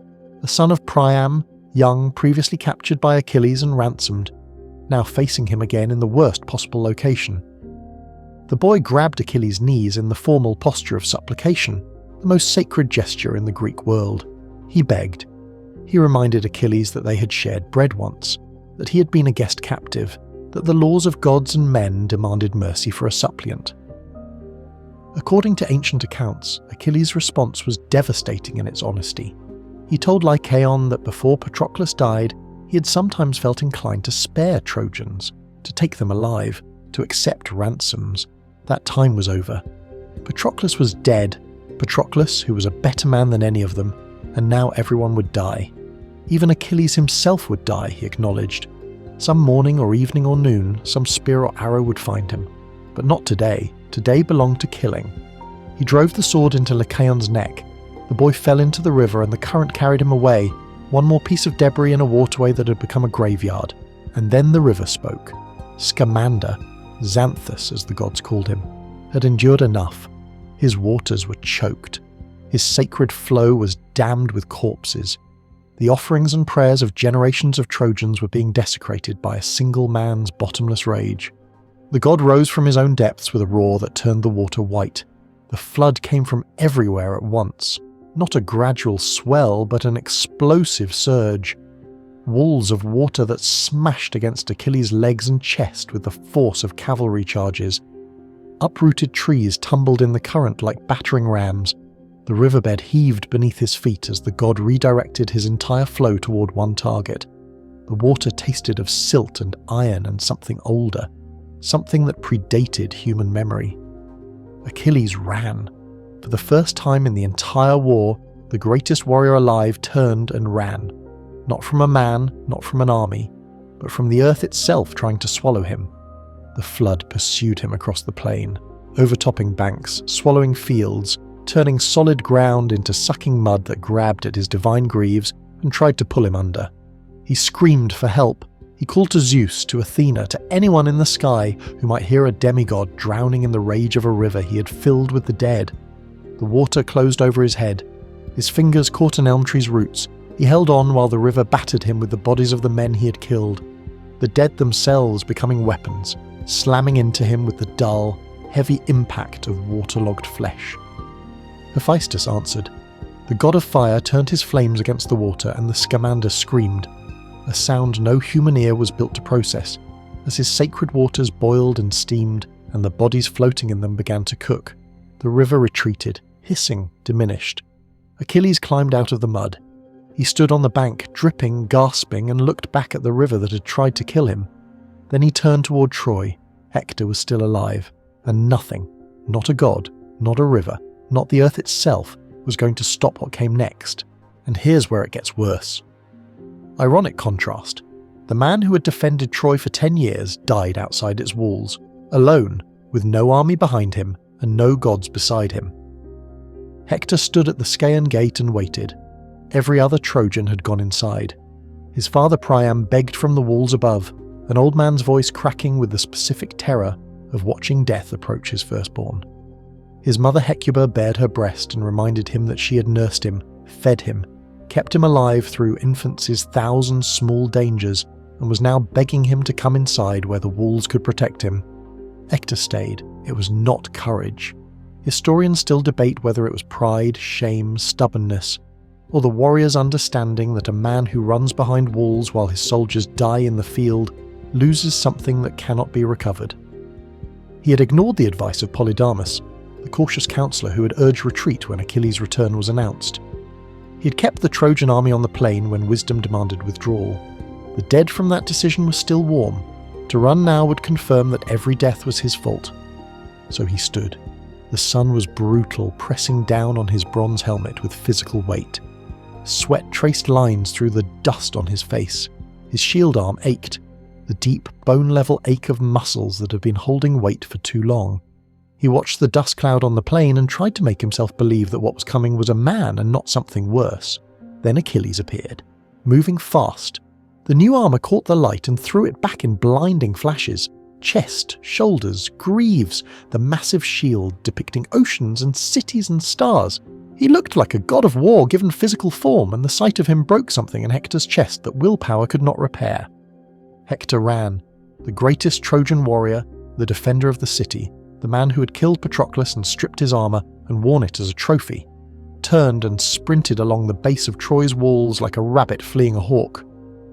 the son of Priam, young, previously captured by Achilles and ransomed, now facing him again in the worst possible location. The boy grabbed Achilles' knees in the formal posture of supplication, the most sacred gesture in the Greek world. He begged. He reminded Achilles that they had shared bread once, that he had been a guest captive, that the laws of gods and men demanded mercy for a suppliant. According to ancient accounts, Achilles' response was devastating in its honesty. He told Lycaon that before Patroclus died, he had sometimes felt inclined to spare Trojans, to take them alive, to accept ransoms. That time was over. Patroclus was dead, Patroclus, who was a better man than any of them, and now everyone would die. Even Achilles himself would die, he acknowledged. Some morning or evening or noon, some spear or arrow would find him. But not today. Today belonged to killing. He drove the sword into Lycaon's neck. The boy fell into the river and the current carried him away, one more piece of debris in a waterway that had become a graveyard. And then the river spoke. Scamander, Xanthus as the gods called him, had endured enough. His waters were choked. His sacred flow was dammed with corpses. The offerings and prayers of generations of Trojans were being desecrated by a single man's bottomless rage. The god rose from his own depths with a roar that turned the water white. The flood came from everywhere at once. Not a gradual swell, but an explosive surge. Walls of water that smashed against Achilles' legs and chest with the force of cavalry charges. Uprooted trees tumbled in the current like battering rams. The riverbed heaved beneath his feet as the god redirected his entire flow toward one target. The water tasted of silt and iron and something older, something that predated human memory. Achilles ran. For the first time in the entire war, the greatest warrior alive turned and ran. Not from a man, not from an army, but from the earth itself trying to swallow him. The flood pursued him across the plain, overtopping banks, swallowing fields, turning solid ground into sucking mud that grabbed at his divine greaves and tried to pull him under. He screamed for help. He called to Zeus, to Athena, to anyone in the sky who might hear a demigod drowning in the rage of a river he had filled with the dead. The water closed over his head. His fingers caught an elm tree's roots, He held on while the river battered him with the bodies of the men he had killed, the dead themselves becoming weapons, slamming into him with the dull, heavy impact of waterlogged flesh. Hephaestus answered. The god of fire turned his flames against the water, and the Scamander screamed, a sound no human ear was built to process, as his sacred waters boiled and steamed, and the bodies floating in them began to cook. The river retreated, hissing, diminished. Achilles climbed out of the mud. He stood on the bank, dripping, gasping, and looked back at the river that had tried to kill him. Then he turned toward Troy. Hector was still alive, and nothing, not a god, not a river, not the earth itself, was going to stop what came next. And here's where it gets worse. Ironic contrast. The man who had defended Troy for 10 years died outside its walls, alone, with no army behind him and no gods beside him. Hector stood at the Scaean gate and waited. Every other Trojan had gone inside. His father Priam begged from the walls above, an old man's voice cracking with the specific terror of watching death approach his firstborn. His mother Hecuba bared her breast and reminded him that she had nursed him, fed him, kept him alive through infancy's 1,000 small dangers, and was now begging him to come inside where the walls could protect him. Hector stayed. It was not courage. Historians still debate whether it was pride, shame, stubbornness, or the warrior's understanding that a man who runs behind walls while his soldiers die in the field loses something that cannot be recovered. He had ignored the advice of Polydamas, the cautious counsellor who had urged retreat when Achilles' return was announced. He had kept the Trojan army on the plain when wisdom demanded withdrawal. The dead from that decision were still warm. To run now would confirm that every death was his fault. So he stood. The sun was brutal, pressing down on his bronze helmet with physical weight. Sweat traced lines through the dust on his face. His shield arm ached, the deep, bone-level ache of muscles that had been holding weight for too long. He watched the dust cloud on the plain and tried to make himself believe that what was coming was a man and not something worse. Then Achilles appeared, moving fast. The new armour caught the light and threw it back in blinding flashes. Chest, shoulders, greaves, the massive shield depicting oceans and cities and stars. He looked like a god of war given physical form, and the sight of him broke something in Hector's chest that willpower could not repair. Hector ran, the greatest Trojan warrior, the defender of the city, the man who had killed Patroclus and stripped his armour and worn it as a trophy, turned and sprinted along the base of Troy's walls like a rabbit fleeing a hawk.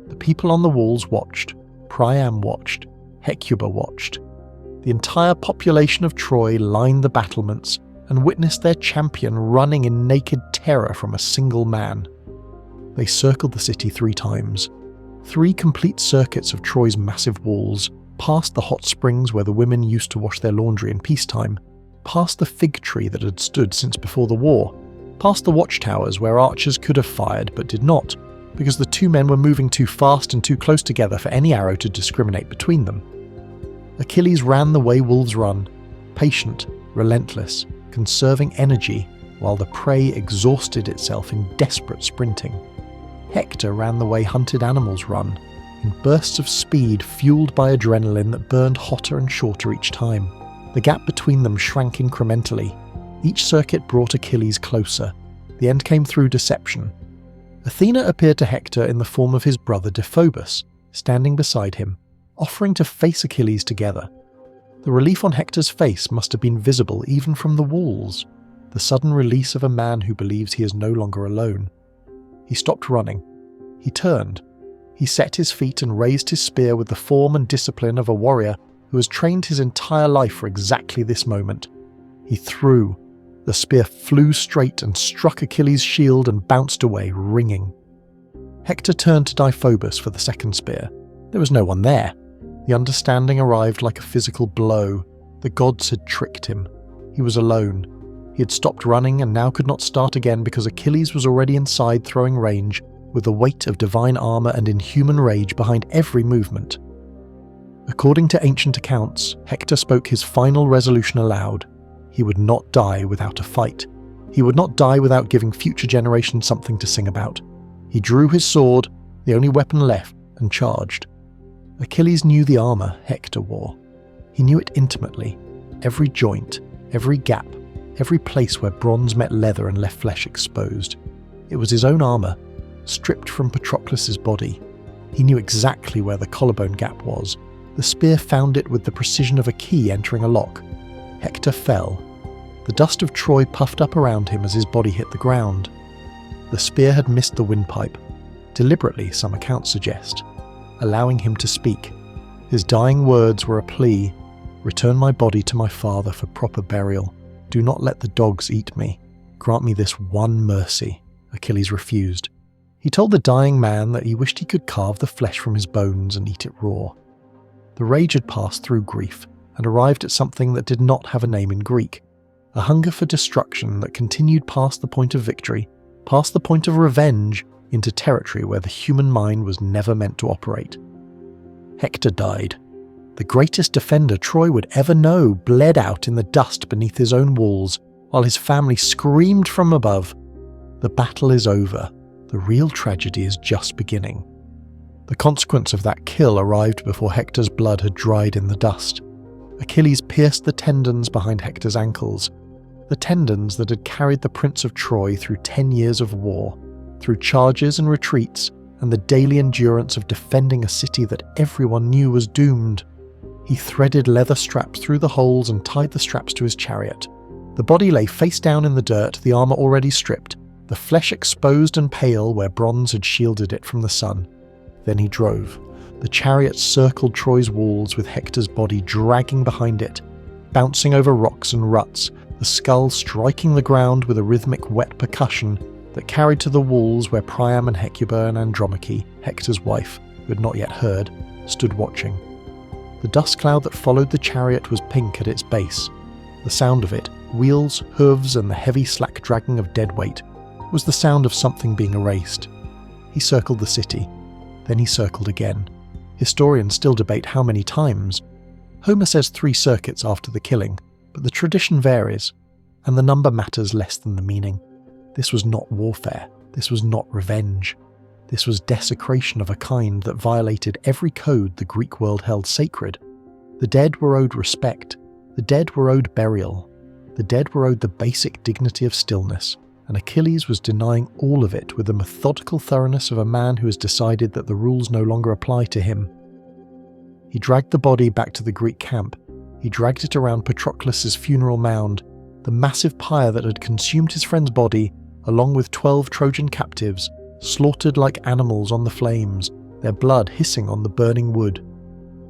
The people on the walls watched. Priam watched. Hecuba watched. The entire population of Troy lined the battlements and witnessed their champion running in naked terror from a single man. They circled the city 3 times. 3 complete circuits of Troy's massive walls, past the hot springs where the women used to wash their laundry in peacetime, past the fig tree that had stood since before the war, past the watchtowers where archers could have fired but did not, because the 2 men were moving too fast and too close together for any arrow to discriminate between them. Achilles ran the way wolves run, patient, relentless, conserving energy while the prey exhausted itself in desperate sprinting. Hector ran the way hunted animals run, in bursts of speed fueled by adrenaline that burned hotter and shorter each time. The gap between them shrank incrementally. Each circuit brought Achilles closer. The end came through deception. Athena appeared to Hector in the form of his brother Deiphobus, standing beside him, offering to face Achilles together. The relief on Hector's face must have been visible even from the walls, the sudden release of a man who believes he is no longer alone. He stopped running. He turned. He set his feet and raised his spear with the form and discipline of a warrior who has trained his entire life for exactly this moment. He threw. The spear flew straight and struck Achilles' shield and bounced away, ringing. Hector turned to Deiphobus for the second spear. There was no one there. The understanding arrived like a physical blow. The gods had tricked him. He was alone. He had stopped running and now could not start again because Achilles was already inside throwing range, with the weight of divine armour and inhuman rage behind every movement. According to ancient accounts, Hector spoke his final resolution aloud. He would not die without a fight. He would not die without giving future generations something to sing about. He drew his sword, the only weapon left, and charged. Achilles knew the armour Hector wore. He knew it intimately, every joint, every gap, every place where bronze met leather and left flesh exposed. It was his own armour, stripped from Patroclus' body. He knew exactly where the collarbone gap was. The spear found it with the precision of a key entering a lock. Hector fell. The dust of Troy puffed up around him as his body hit the ground. The spear had missed the windpipe, deliberately, some accounts suggest, allowing him to speak. His dying words were a plea: "Return my body to my father for proper burial. Do not let the dogs eat me. Grant me this one mercy." Achilles refused. He told the dying man that he wished he could carve the flesh from his bones and eat it raw. The rage had passed through grief and arrived at something that did not have a name in Greek, a hunger for destruction that continued past the point of victory, past the point of revenge, into territory where the human mind was never meant to operate. Hector died. The greatest defender Troy would ever know bled out in the dust beneath his own walls, while his family screamed from above. The battle is over. The real tragedy is just beginning. The consequence of that kill arrived before Hector's blood had dried in the dust. Achilles pierced the tendons behind Hector's ankles, the tendons that had carried the Prince of Troy through 10 years of war, through charges and retreats, and the daily endurance of defending a city that everyone knew was doomed. He threaded leather straps through the holes and tied the straps to his chariot. The body lay face down in the dirt, the armour already stripped, the flesh exposed and pale where bronze had shielded it from the sun. Then he drove. The chariot circled Troy's walls with Hector's body dragging behind it, bouncing over rocks and ruts, the skull striking the ground with a rhythmic wet percussion that carried to the walls where Priam and Hecuba and Andromache, Hector's wife, who had not yet heard, stood watching. The dust cloud that followed the chariot was pink at its base. The sound of it, wheels, hooves, and the heavy slack dragging of dead weight, was the sound of something being erased. He circled the city. Then he circled again. Historians still debate how many times. Homer says 3 circuits after the killing, but the tradition varies, and the number matters less than the meaning. This was not warfare. This was not revenge. This was desecration of a kind that violated every code the Greek world held sacred. The dead were owed respect. The dead were owed burial. The dead were owed the basic dignity of stillness, and Achilles was denying all of it with the methodical thoroughness of a man who has decided that the rules no longer apply to him. He dragged the body back to the Greek camp. He dragged it around Patroclus' funeral mound, the massive pyre that had consumed his friend's body, along with 12 Trojan captives, slaughtered like animals on the flames, their blood hissing on the burning wood.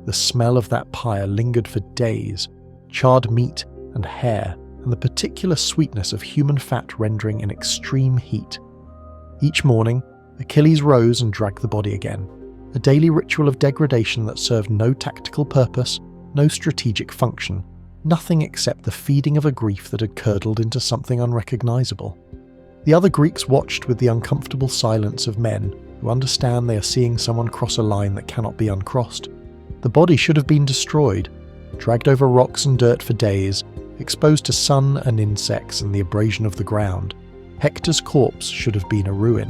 The smell of that pyre lingered for days, charred meat and hair, and the particular sweetness of human fat rendering in extreme heat. Each morning, Achilles rose and dragged the body again, a daily ritual of degradation that served no tactical purpose, no strategic function, nothing except the feeding of a grief that had curdled into something unrecognizable. The other Greeks watched with the uncomfortable silence of men who understand they are seeing someone cross a line that cannot be uncrossed. The body should have been destroyed, dragged over rocks and dirt for days, exposed to sun and insects and the abrasion of the ground. Hector's corpse should have been a ruin.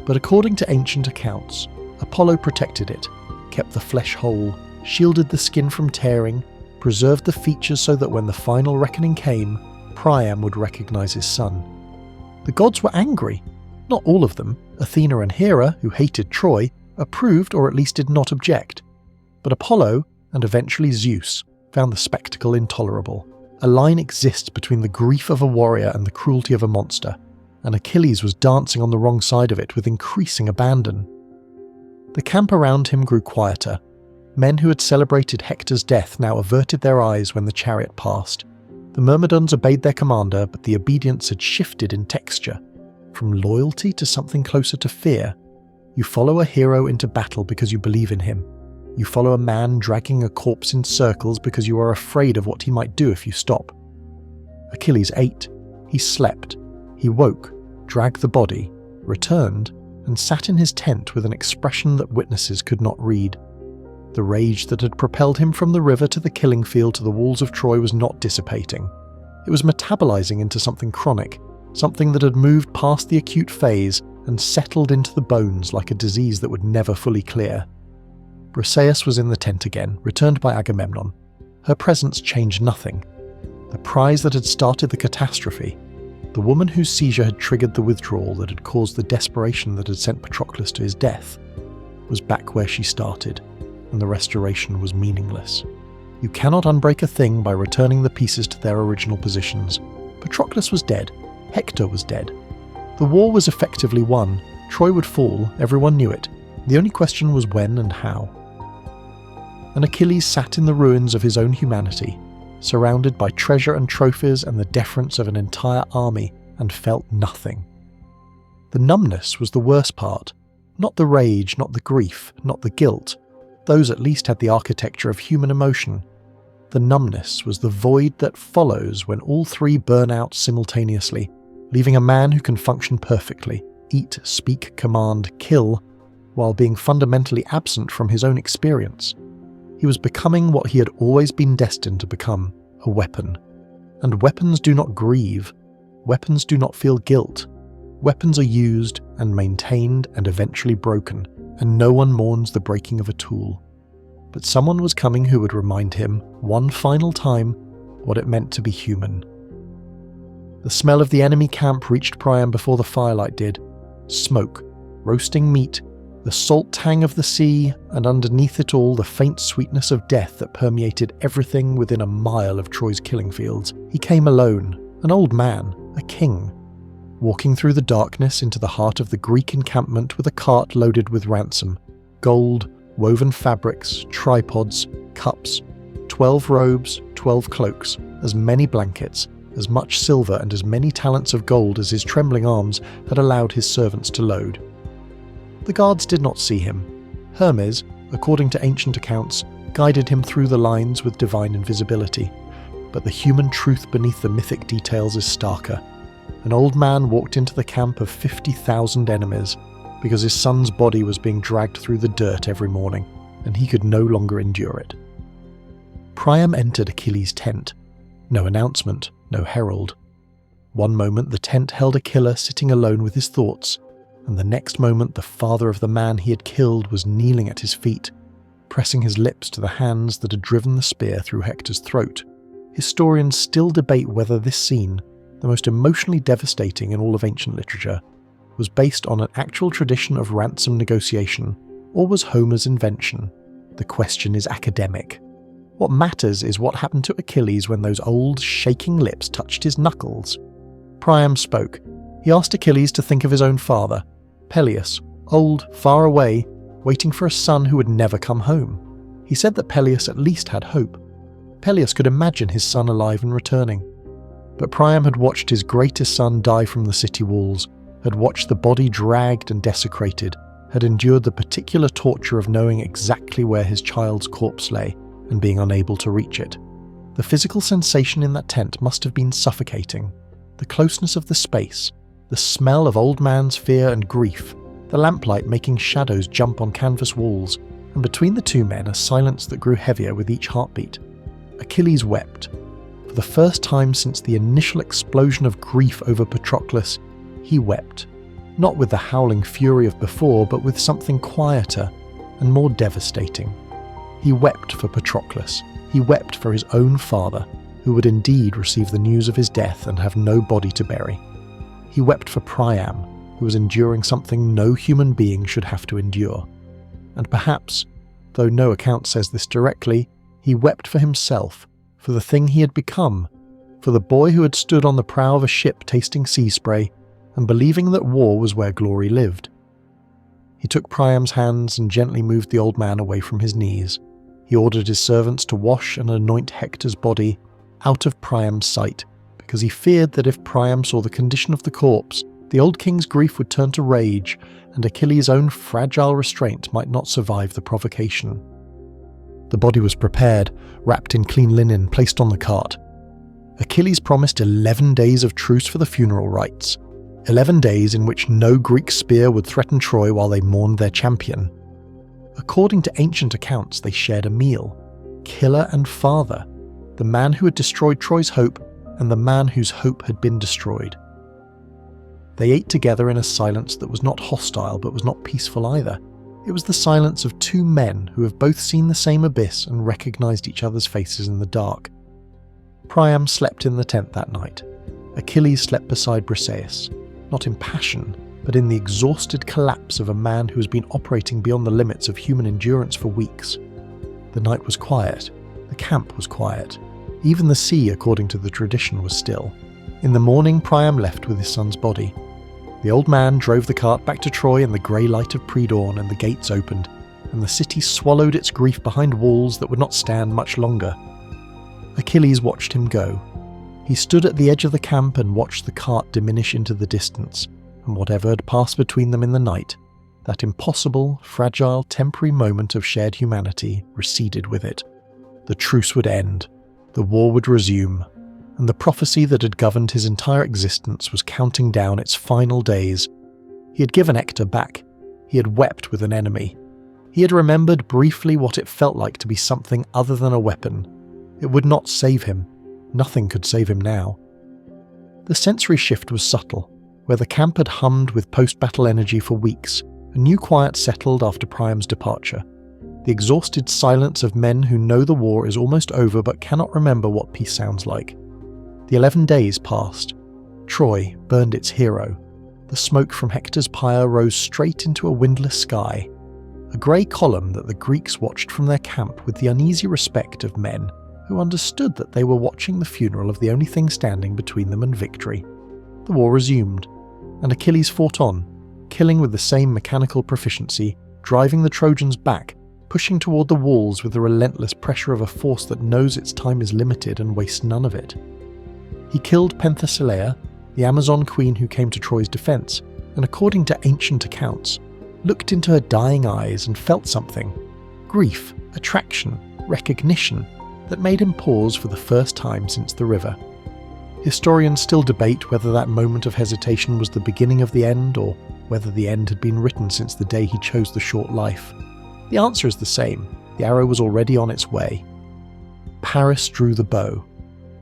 But according to ancient accounts, Apollo protected it, kept the flesh whole, shielded the skin from tearing, preserved the features so that when the final reckoning came, Priam would recognize his son. The gods were angry. Not all of them. Athena and Hera, who hated Troy, approved or at least did not object. But Apollo, and eventually Zeus, found the spectacle intolerable. A line exists between the grief of a warrior and the cruelty of a monster, and Achilles was dancing on the wrong side of it with increasing abandon. The camp around him grew quieter. Men who had celebrated Hector's death now averted their eyes when the chariot passed. The Myrmidons obeyed their commander, but the obedience had shifted in texture, from loyalty to something closer to fear. You follow a hero into battle because you believe in him. You follow a man dragging a corpse in circles because you are afraid of what he might do if you stop. Achilles ate. He slept. He woke, dragged the body, returned, and sat in his tent with an expression that witnesses could not read. The rage that had propelled him from the river to the killing field to the walls of Troy was not dissipating. It was metabolizing into something chronic, something that had moved past the acute phase and settled into the bones like a disease that would never fully clear. Briseis was in the tent again, returned by Agamemnon. Her presence changed nothing. The prize that had started the catastrophe, The woman whose seizure had triggered the withdrawal that had caused the desperation that had sent Patroclus to his death was back where she started, and the restoration was meaningless. You cannot unbreak a thing by returning the pieces to their original positions. Patroclus was dead. Hector was dead. The war was effectively won. Troy would fall, everyone knew it. The only question was when and how. And Achilles sat in the ruins of his own humanity, surrounded by treasure and trophies and the deference of an entire army, and felt nothing. The numbness was the worst part. Not the rage, not the grief, not the guilt. Those at least had the architecture of human emotion. The numbness was the void that follows when all three burn out simultaneously, leaving a man who can function perfectly, eat, speak, command, kill, while being fundamentally absent from his own experience. He was becoming what he had always been destined to become, a weapon. And weapons do not grieve. Weapons do not feel guilt. Weapons are used and maintained and eventually broken, and no one mourns the breaking of a tool. But someone was coming who would remind him, one final time, what it meant to be human. The smell of the enemy camp reached Priam before the firelight did. Smoke, roasting meat, the salt tang of the sea, and underneath it all the faint sweetness of death that permeated everything within a mile of Troy's killing fields. He came alone, an old man, a king, walking through the darkness into the heart of the Greek encampment with a cart loaded with ransom, gold, woven fabrics, tripods, cups, 12 robes, 12 cloaks, as many blankets, as much silver and as many talents of gold as his trembling arms had allowed his servants to load. The guards did not see him. Hermes, according to ancient accounts, guided him through the lines with divine invisibility. But the human truth beneath the mythic details is starker. An old man walked into the camp of 50,000 enemies because his son's body was being dragged through the dirt every morning, and he could no longer endure it. Priam entered Achilles' tent. No announcement, no herald. One moment the tent held a killer sitting alone with his thoughts, and the next moment the father of the man he had killed was kneeling at his feet, pressing his lips to the hands that had driven the spear through Hector's throat. Historians still debate whether this scene, the most emotionally devastating in all of ancient literature, was based on an actual tradition of ransom negotiation, or was Homer's invention. The question is academic. What matters is what happened to Achilles when those old, shaking lips touched his knuckles. Priam spoke. He asked Achilles to think of his own father, Peleus, old, far away, waiting for a son who would never come home. He said that Peleus at least had hope. Peleus could imagine his son alive and returning. But Priam had watched his greatest son die from the city walls, had watched the body dragged and desecrated, had endured the particular torture of knowing exactly where his child's corpse lay and being unable to reach it. The physical sensation in that tent must have been suffocating. The closeness of the space, the smell of old man's fear and grief, the lamplight making shadows jump on canvas walls, and between the two men a silence that grew heavier with each heartbeat. Achilles wept. For the first time since the initial explosion of grief over Patroclus, he wept. Not with the howling fury of before, but with something quieter and more devastating. He wept for Patroclus. He wept for his own father, who would indeed receive the news of his death and have no body to bury. He wept for Priam, who was enduring something no human being should have to endure. And perhaps, though no account says this directly, he wept for himself, for the thing he had become, for the boy who had stood on the prow of a ship tasting sea spray and believing that war was where glory lived. He took Priam's hands and gently moved the old man away from his knees. He ordered his servants to wash and anoint Hector's body out of Priam's sight, because he feared that if Priam saw the condition of the corpse, the old king's grief would turn to rage, and Achilles' own fragile restraint might not survive the provocation. The body was prepared, wrapped in clean linen, placed on the cart. Achilles promised 11 days of truce for the funeral rites, 11 days in which no Greek spear would threaten Troy while they mourned their champion. According to ancient accounts, they shared a meal. Killer and father, the man who had destroyed Troy's hope and the man whose hope had been destroyed. They ate together in a silence that was not hostile but was not peaceful either. It was the silence of two men who have both seen the same abyss and recognized each other's faces in the dark. Priam slept in the tent that night. Achilles slept beside Briseis, not in passion, but in the exhausted collapse of a man who has been operating beyond the limits of human endurance for weeks. The night was quiet. The camp was quiet. Even the sea, according to the tradition, was still. In the morning, Priam left with his son's body. The old man drove the cart back to Troy in the grey light of pre-dawn, and the gates opened, and the city swallowed its grief behind walls that would not stand much longer. Achilles watched him go. He stood at the edge of the camp and watched the cart diminish into the distance, and whatever had passed between them in the night, that impossible, fragile, temporary moment of shared humanity, receded with it. The truce would end, the war would resume, and the prophecy that had governed his entire existence was counting down its final days. He had given Hector back. He had wept with an enemy. He had remembered briefly what it felt like to be something other than a weapon. It would not save him. Nothing could save him now. The sensory shift was subtle. Where the camp had hummed with post-battle energy for weeks, a new quiet settled after Priam's departure. The exhausted silence of men who know the war is almost over but cannot remember what peace sounds like. The 11 days passed. Troy burned its hero. The smoke from Hector's pyre rose straight into a windless sky, a grey column that the Greeks watched from their camp with the uneasy respect of men who understood that they were watching the funeral of the only thing standing between them and victory. The war resumed, and Achilles fought on, killing with the same mechanical proficiency, driving the Trojans back, pushing toward the walls with the relentless pressure of a force that knows its time is limited and wastes none of it. He killed Penthesilea, the Amazon queen who came to Troy's defence, and according to ancient accounts, looked into her dying eyes and felt something, grief, attraction, recognition, that made him pause for the first time since the river. Historians still debate whether that moment of hesitation was the beginning of the end, or whether the end had been written since the day he chose the short life. The answer is the same. The arrow was already on its way. Paris drew the bow.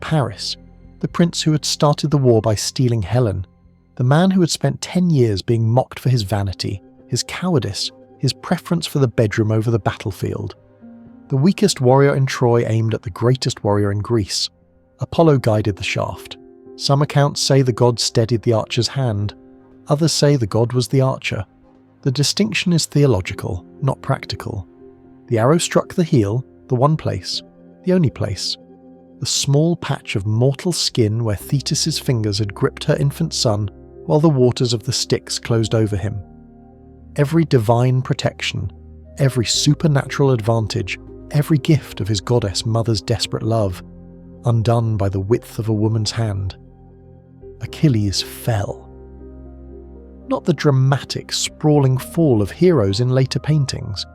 Paris, the prince who had started the war by stealing Helen, the man who had spent 10 years being mocked for his vanity, his cowardice, his preference for the bedroom over the battlefield. The weakest warrior in Troy aimed at the greatest warrior in Greece. Apollo guided the shaft. Some accounts say the god steadied the archer's hand. Others say the god was the archer. The distinction is theological, not practical. The arrow struck the heel, the one place, the only place. The small patch of mortal skin where Thetis's fingers had gripped her infant son while the waters of the Styx closed over him. Every divine protection, every supernatural advantage, every gift of his goddess mother's desperate love, undone by the width of a woman's hand. Achilles fell. Not the dramatic, sprawling fall of heroes in later paintings,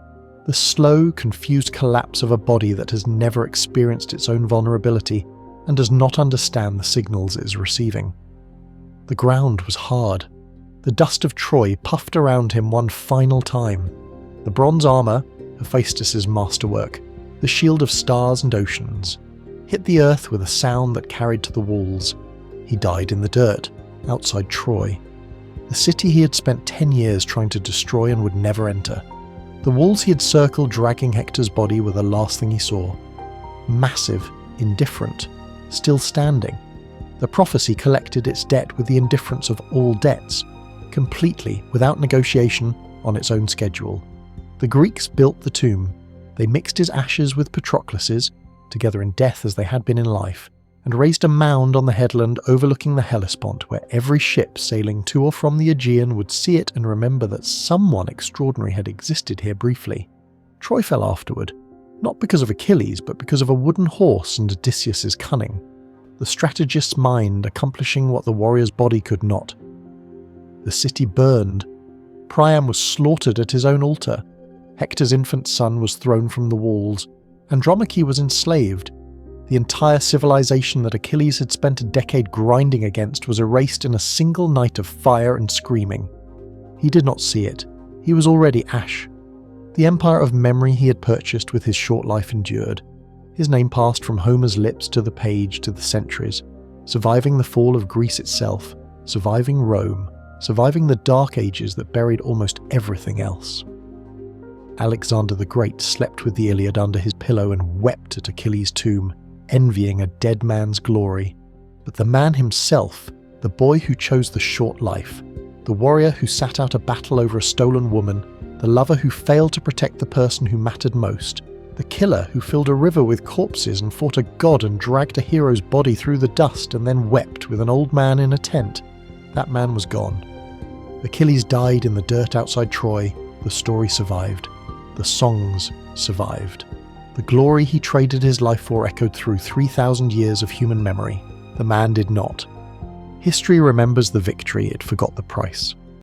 the slow, confused collapse of a body that has never experienced its own vulnerability and does not understand the signals it is receiving. The ground was hard. The dust of Troy puffed around him one final time. The bronze armour, Hephaestus's masterwork, the shield of stars and oceans, hit the earth with a sound that carried to the walls. He died in the dirt, outside Troy. The city he had spent 10 years trying to destroy and would never enter. The walls he had circled dragging Hector's body were the last thing he saw. Massive, indifferent, still standing. The prophecy collected its debt with the indifference of all debts, completely, without negotiation, on its own schedule. The Greeks built the tomb. They mixed his ashes with Patroclus's, together in death as they had been in life, and raised a mound on the headland overlooking the Hellespont where every ship sailing to or from the Aegean would see it and remember that someone extraordinary had existed here briefly. Troy fell afterward, not because of Achilles, but because of a wooden horse and Odysseus's cunning, the strategist's mind accomplishing what the warrior's body could not. The city burned. Priam was slaughtered at his own altar. Hector's infant son was thrown from the walls. Andromache was enslaved. The entire civilization that Achilles had spent a decade grinding against was erased in a single night of fire and screaming. He did not see it. He was already ash. The empire of memory he had purchased with his short life endured. His name passed from Homer's lips to the page to the centuries, surviving the fall of Greece itself, surviving Rome, surviving the dark ages that buried almost everything else. Alexander the Great slept with the Iliad under his pillow and wept at Achilles' tomb, envying a dead man's glory. But the man himself, the boy who chose the short life, the warrior who sat out a battle over a stolen woman, the lover who failed to protect the person who mattered most, the killer who filled a river with corpses and fought a god and dragged a hero's body through the dust and then wept with an old man in a tent, that man was gone. Achilles died in the dirt outside Troy. The story survived. The songs survived. The glory he traded his life for echoed through 3,000 years of human memory. The man did not. History remembers the victory, it forgot the price.